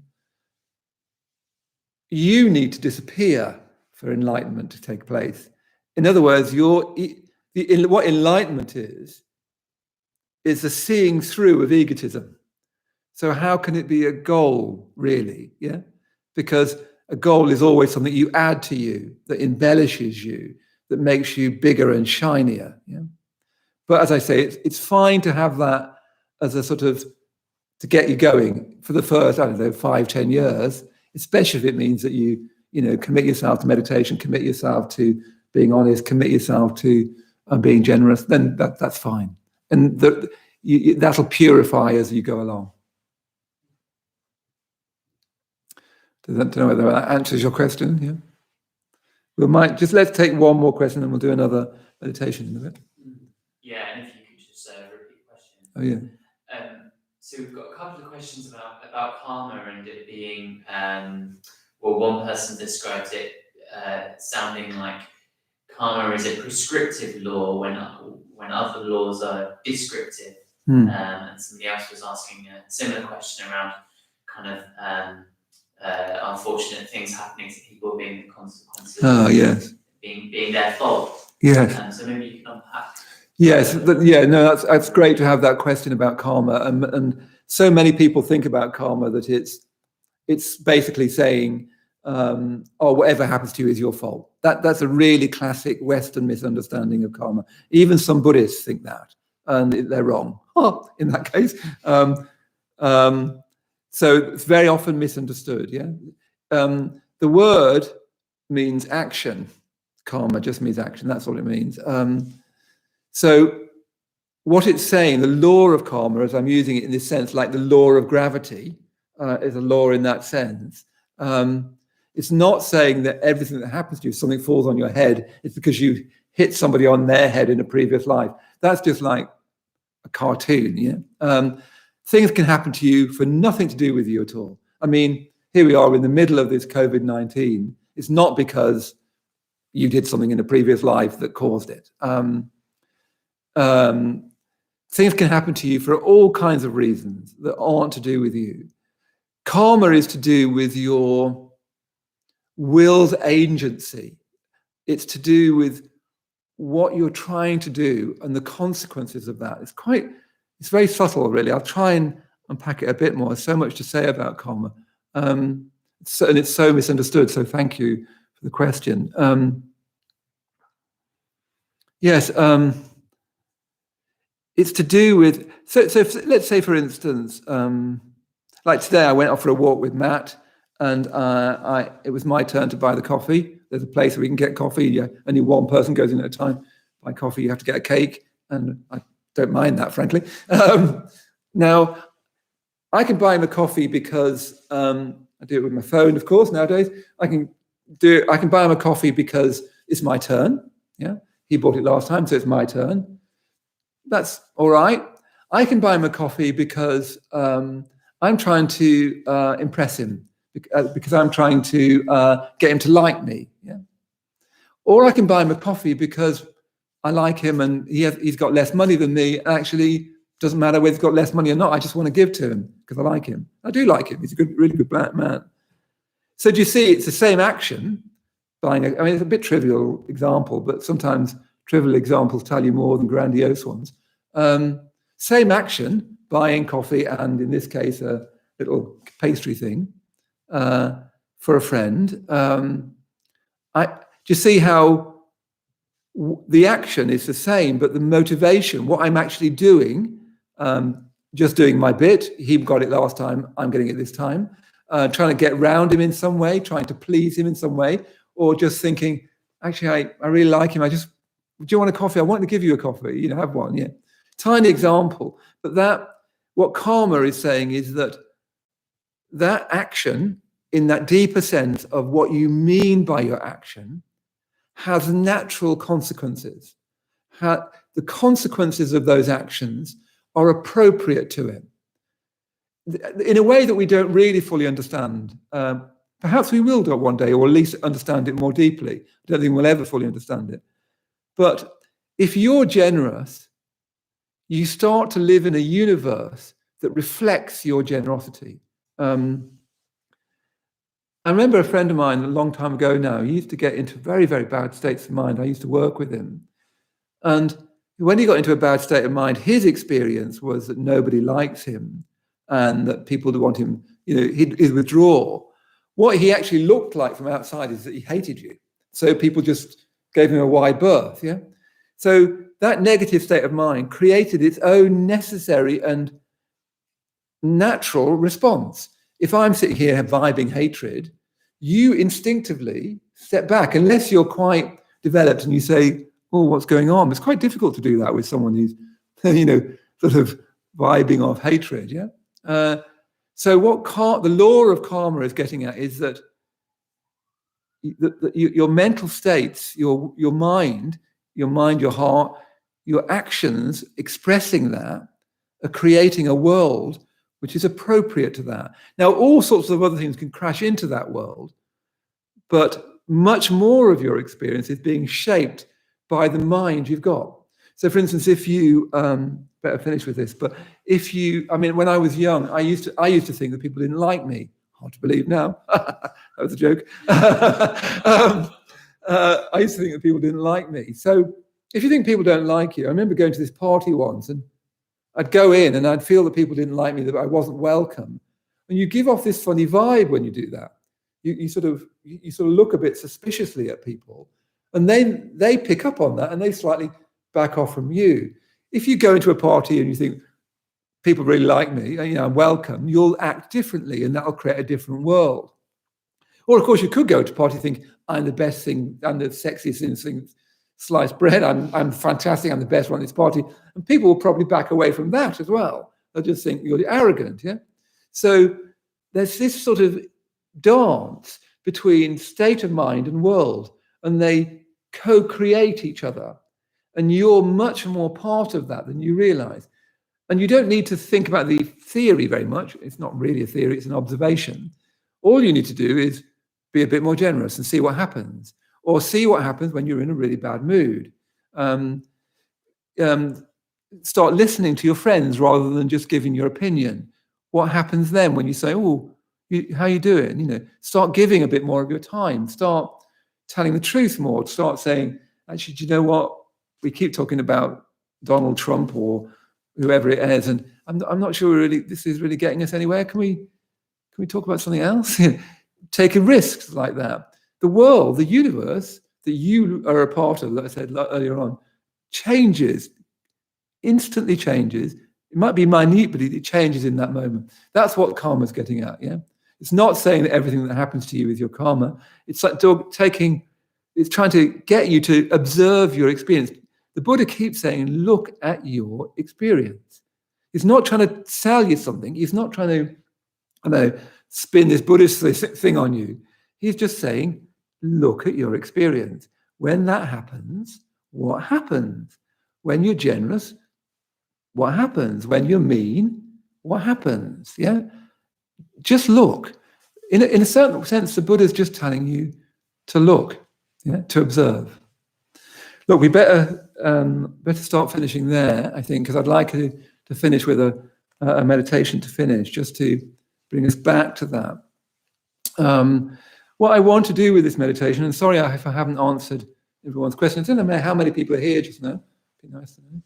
You need to disappear for enlightenment to take place. In other words, what enlightenment is the seeing through of egotism. So how can it be a goal, really? Yeah, because a goal is always something you add to you, that embellishes you, that makes you bigger and shinier. Yeah. But as I say, it's fine to have that as a sort of, to get you going for the first, 5-10 years, especially if it means that you commit yourself to meditation, commit yourself to being honest, commit yourself to being generous, then that's fine. And that'll purify as you go along. Don't know whether that answers your question. Yeah. Let's take one more question and we'll do another meditation in a bit. Yeah, and if you could just repeat the question. Oh yeah. So we've got a couple of questions about karma and it being, well, one person described it sounding like karma is a prescriptive law when other laws are descriptive. And somebody else was asking a similar question around kind of unfortunate things happening to people being the consequences. Oh yes. Being their fault. Yes. So maybe you can unpack. Yes, that's great to have that question about karma, and so many people think about karma that it's basically saying, whatever happens to you is your fault. That's a really classic Western misunderstanding of karma. Even some Buddhists think that, and they're wrong in that case. So it's very often misunderstood. Yeah, the word means action. Karma just means action. That's all it means. So what it's saying, the law of karma, as I'm using it in this sense, like the law of gravity, is a law in that sense. It's not saying that everything that happens to you, something falls on your head, it's because you hit somebody on their head in a previous life. That's just like a cartoon, yeah? Things can happen to you for nothing to do with you at all. I mean, here we are in the middle of this COVID-19. It's not because you did something in a previous life that caused it. Things can happen to you for all kinds of reasons that aren't to do with you. Karma is to do with your will's agency. It's to do with what you're trying to do and the consequences of that. It's very subtle, really. I'll try and unpack it a bit more. There's so much to say about karma. And it's so misunderstood. So thank you for the question. Yes. It's to do with, so let's say, for instance, like today I went off for a walk with Matt, and it was my turn to buy the coffee. There's a place where we can get coffee. Yeah, only one person goes in at a time. Buy coffee, you have to get a cake, and I don't mind that, frankly. Now, I can buy him a coffee because I do it with my phone, of course, nowadays. I can buy him a coffee because it's my turn. Yeah, he bought it last time, so it's my turn. That's all right. I can buy him a coffee because I'm trying to impress him, because I'm trying to get him to like me. Yeah. Or I can buy him a coffee because I like him and he's got less money than me. Actually, doesn't matter whether he's got less money or not. I just want to give to him because I like him. I do like him. He's a really good man. So do you see? It's the same action. It's a bit trivial example, but sometimes trivial examples tell you more than grandiose ones. Same action, buying coffee, and in this case, a little pastry thing for a friend. Do you see how the action is the same, but the motivation, what I'm actually doing, just doing my bit. He got it last time, I'm getting it this time. Trying to get round him in some way, trying to please him in some way, or just thinking, actually, I really like him. Do you want a coffee? I want to give you a coffee. Have one. Yeah. Tiny example, but what karma is saying is that action, in that deeper sense of what you mean by your action, has natural consequences. The consequences of those actions are appropriate to it in a way that we don't really fully understand. Perhaps we will do it one day, or at least understand it more deeply. I don't think we'll ever fully understand it. But if you're generous, you start to live in a universe that reflects your generosity. I remember a friend of mine a long time ago now, he used to get into very, very bad states of mind. I used to work with him. And when he got into a bad state of mind, his experience was that nobody likes him and that people want him, he'd withdraw. What he actually looked like from outside is that he hated you. So people just gave him a wide berth, yeah? So that negative state of mind created its own necessary and natural response. If I'm sitting here vibing hatred, you instinctively step back, unless you're quite developed and you say, oh, what's going on? It's quite difficult to do that with someone who's, sort of vibing off hatred, yeah? So what the law of karma is getting at is that your mental states, your mind, your heart, your actions expressing that are creating a world which is appropriate to that. Now, all sorts of other things can crash into that world, but much more of your experience is being shaped by the mind you've got. So, for instance, if you better finish with this, but when I was young, I used to think that people didn't like me. Hard to believe now. That was a joke. I used to think that people didn't like me. So, if you think people don't like you, I remember going to this party once, and I'd go in and I'd feel that people didn't like me, that I wasn't welcome, and you give off this funny vibe when you do that. You sort of look a bit suspiciously at people, and then they pick up on that and they slightly back off from you. If you go into a party and you think people really like me, I'm welcome, you'll act differently, and that'll create a different world. Or of course, you could go to a party think, I'm the best thing, I'm the sexiest thing since sliced bread, I'm fantastic, I'm the best one at this party, and people will probably back away from that as well. They'll just think you're arrogant, yeah. So there's this sort of dance between state of mind and world, and they co-create each other, and you're much more part of that than you realize. And you don't need to think about the theory very much. It's not really a theory, it's an observation. All you need to do is be a bit more generous and see what happens, or see what happens when you're in a really bad mood. Start listening to your friends rather than just giving your opinion. What happens then when you say, oh, how you doing? Start giving a bit more of your time. Start telling the truth more. Start saying, actually, do you know what? We keep talking about Donald Trump or whoever it is, and I'm not sure this is really getting us anywhere. Can we talk about something else? Taking risks like that. The world, the universe that you are a part of, like I said earlier on, changes, instantly changes. It might be minute, but it changes in that moment. That's what karma's getting at, yeah? It's not saying that everything that happens to you is your karma. It's like it's trying to get you to observe your experience. The Buddha keeps saying, look at your experience. He's not trying to sell you something. He's not trying to, spin this Buddhist thing on you. He's just saying, look at your experience. When that happens, what happens? When you're generous, what happens? When you're mean, what happens? Yeah? Just look. In a certain sense, the Buddha's just telling you to look, yeah, to observe. Look, we better start finishing there, I think, because I'd like to finish with a meditation to finish, just to bring us back to that. What I want to do with this meditation, and sorry if I haven't answered everyone's questions. I don't know how many people are here just now. It'd be nice to know.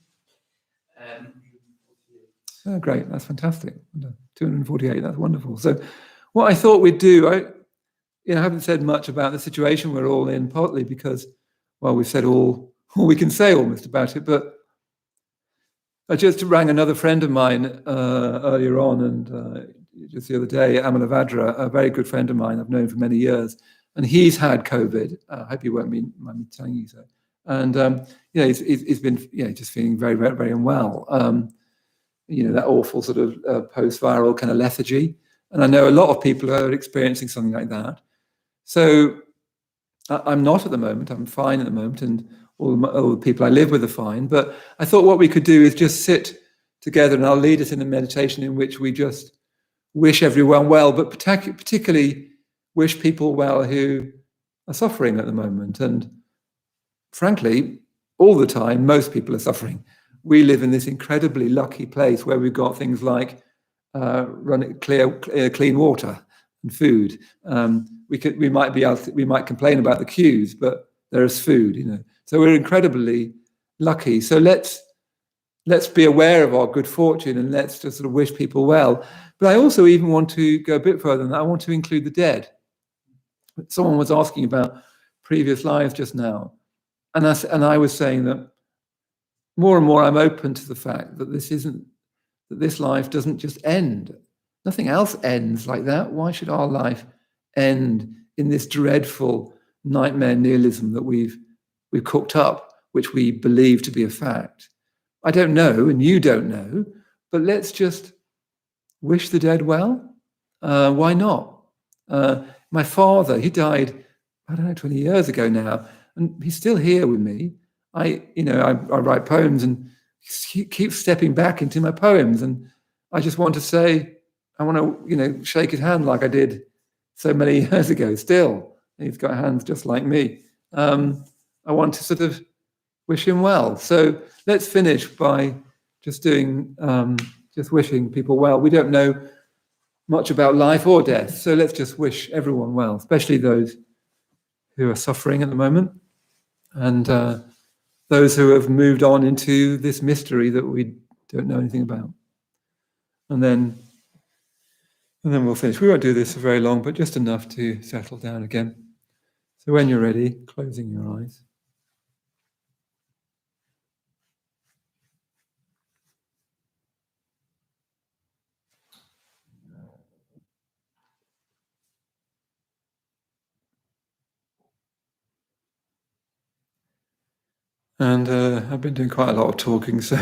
Oh, great, that's fantastic. 248, that's wonderful. So what I thought we'd do, I haven't said much about the situation we're all in, partly because, well, we've said all we can say almost about it, but I just rang another friend of mine earlier on, and just the other day, Maitreyabandhu, a very good friend of mine I've known for many years, and he's had COVID. I hope you won't mind me telling you so. And he's been just feeling very, very, very unwell. That awful sort of post-viral kind of lethargy. And I know a lot of people are experiencing something like that. So I'm not at the moment. I'm fine at the moment, and all the people I live with are fine. But I thought what we could do is just sit together, and I'll lead us in a meditation in which we just wish everyone well, but particularly wish people well who are suffering at the moment. And frankly, all the time, most people are suffering. We live in this incredibly lucky place where we've got things like clean water and food. We might complain about the queues, but there is food. So we're incredibly lucky. So let's be aware of our good fortune, and let's just sort of wish people well. But I also even want to go a bit further than that. I want to include the dead. Someone was asking about previous lives just now, and I was saying that more and more I'm open to the fact that this life doesn't just end. Nothing else ends like that. Why should our life end in this dreadful nightmare nihilism that we've cooked up which we believe to be a fact. I don't know, and you don't know, but let's just wish the dead well. Why not? My father, he died, I don't know, 20 years ago now, and he's still here with me. I write poems, and he keeps stepping back into my poems, and I just want to say, I want to, shake his hand like I did so many years ago. Still, he's got hands just like me. I want to sort of wish him well. So let's finish by just doing, just wishing people well. We don't know much about life or death, so let's just wish everyone well, especially those who are suffering at the moment, and those who have moved on into this mystery that we don't know anything about. And then we'll finish. We won't do this for very long, but just enough to settle down again. So when you're ready, closing your eyes. And I've been doing quite a lot of talking, so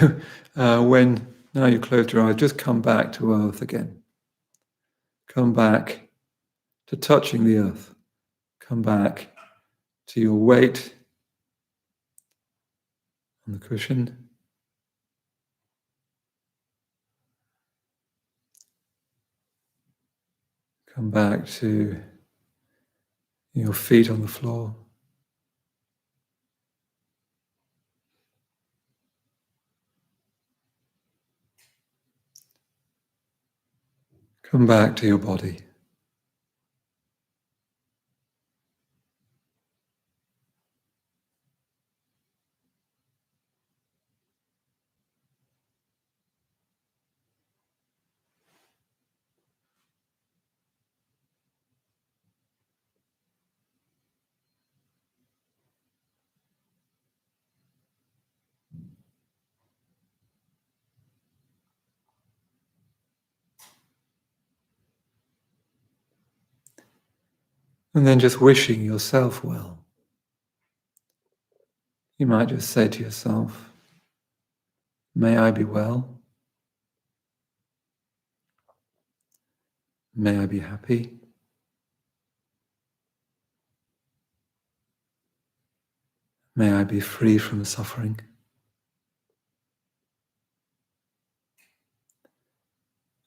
when now you close your eyes, just come back to earth again. Come back to touching the earth. Come back to your weight on the cushion. Come back to your feet on the floor. Come back to your body. And then just wishing yourself well. You might just say to yourself, may I be well. May I be happy. May I be free from suffering.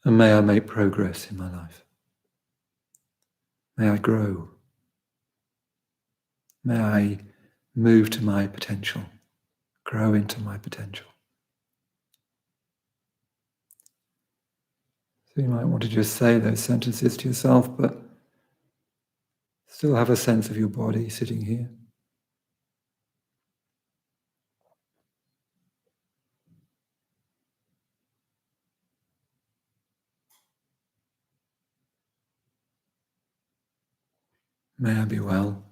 And may I make progress in my life. May I grow. May I move to my potential, grow into my potential. So you might want to just say those sentences to yourself, but still have a sense of your body sitting here. May I be well.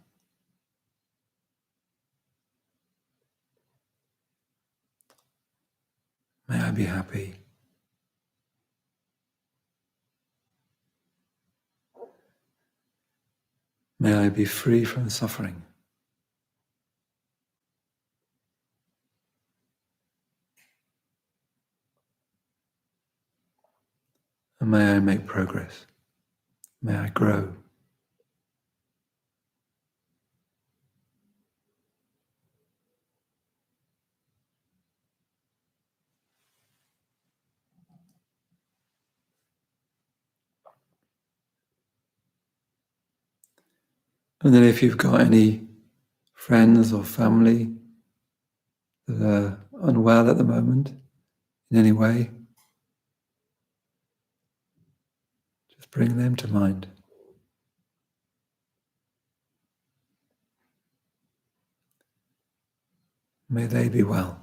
May I be happy. May I be free from suffering. And may I make progress. May I grow. And then if you've got any friends or family that are unwell at the moment in any way, just bring them to mind. May they be well.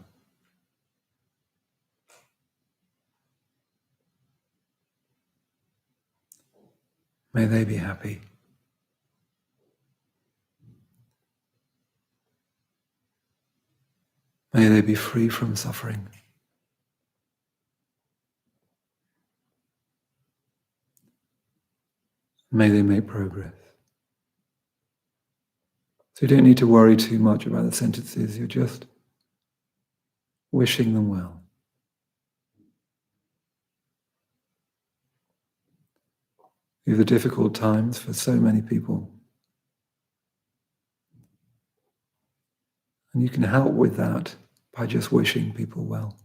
May they be happy. May they be free from suffering. May they make progress. So you don't need to worry too much about the sentences, you're just wishing them well. These are difficult times for so many people. And you can help with that by just wishing people well.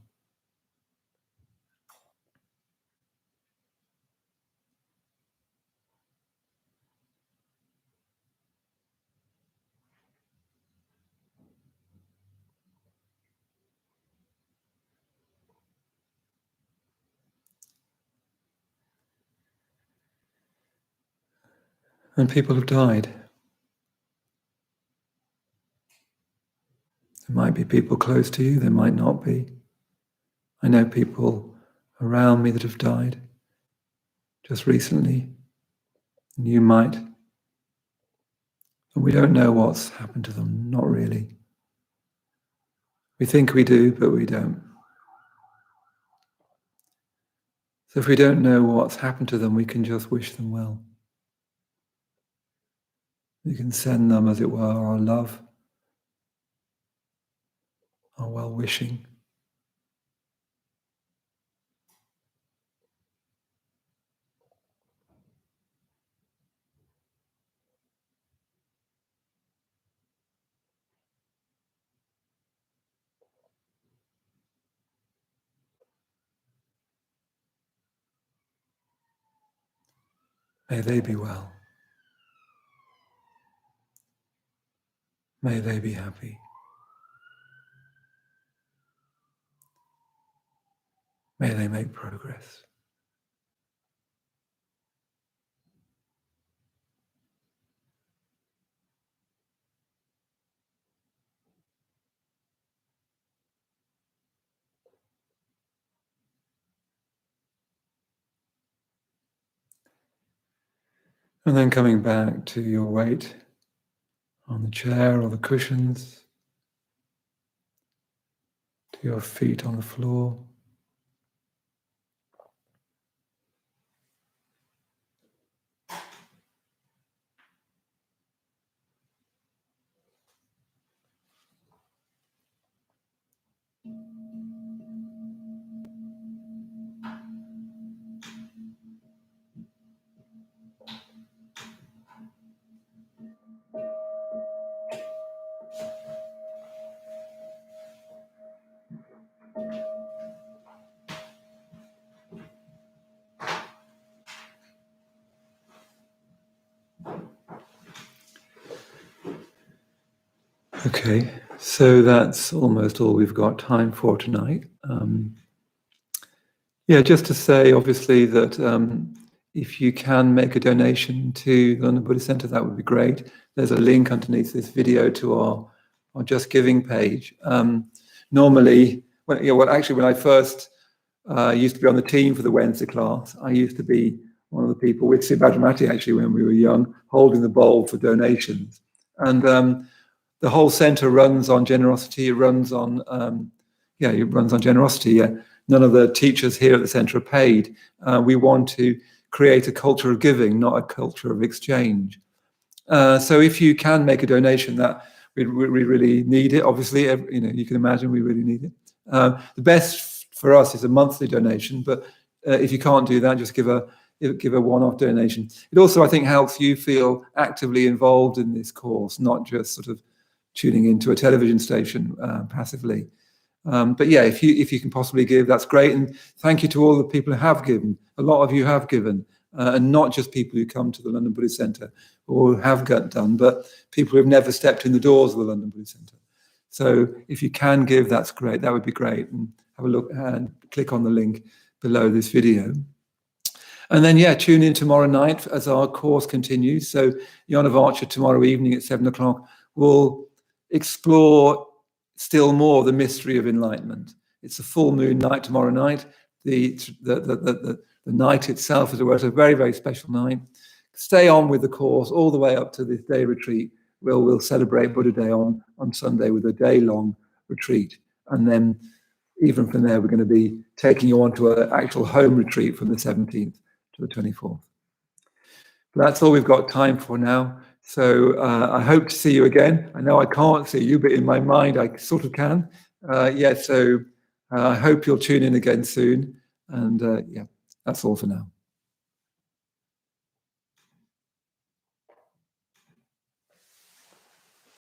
And people have died. There might be people close to you, there might not be. I know people around me that have died just recently, and you might. And we don't know what's happened to them, not really. We think we do, but we don't. So if we don't know what's happened to them, we can just wish them well. We can send them, as it were, our love, our well-wishing. May they be well. May they be happy. May they make progress. And then coming back to your weight on the chair or the cushions, to your feet on the floor. Okay, so that's almost all we've got time for tonight. Just to say, obviously, that if you can make a donation to the London Buddhist Centre, that would be great. There's a link underneath this video to our Just Giving page. Normally, when I first used to be on the team for the Wednesday class, I used to be one of the people with Sibadramati, actually, when we were young, holding the bowl for donations. And the whole centre runs on generosity. It runs on generosity. Yeah. None of the teachers here at the centre are paid. We want to create a culture of giving, not a culture of exchange. So if you can make a donation, that we really need it. Obviously, you can imagine we really need it. The best for us is a monthly donation, but if you can't do that, just give a one-off donation. It also, I think, helps you feel actively involved in this course, not just sort of tuning into a television station passively. But yeah, if you can possibly give, that's great. And thank you to all the people who have given. A lot of you have given, and not just people who come to the London Buddhist Centre or have got done, but people who have never stepped in the doors of the London Buddhist Centre. So if you can give, that's great. That would be great. And have a look and click on the link below this video. And then, tune in tomorrow night as our course continues. So Jan of Archer tomorrow evening at 7:00 will explore still more the mystery of enlightenment. It's a full moon night tomorrow night. The night itself, as it were, is a very, very special night. Stay on with the course all the way up to this day retreat. We'll celebrate Buddha Day on Sunday with a day-long retreat. And then even from there, we're going to be taking you on to an actual home retreat from the 17th to the 24th. But that's all we've got time for now. So I hope to see you again. I know I can't see you, but in my mind, I sort of can. So I hope you'll tune in again soon. And yeah, that's all for now.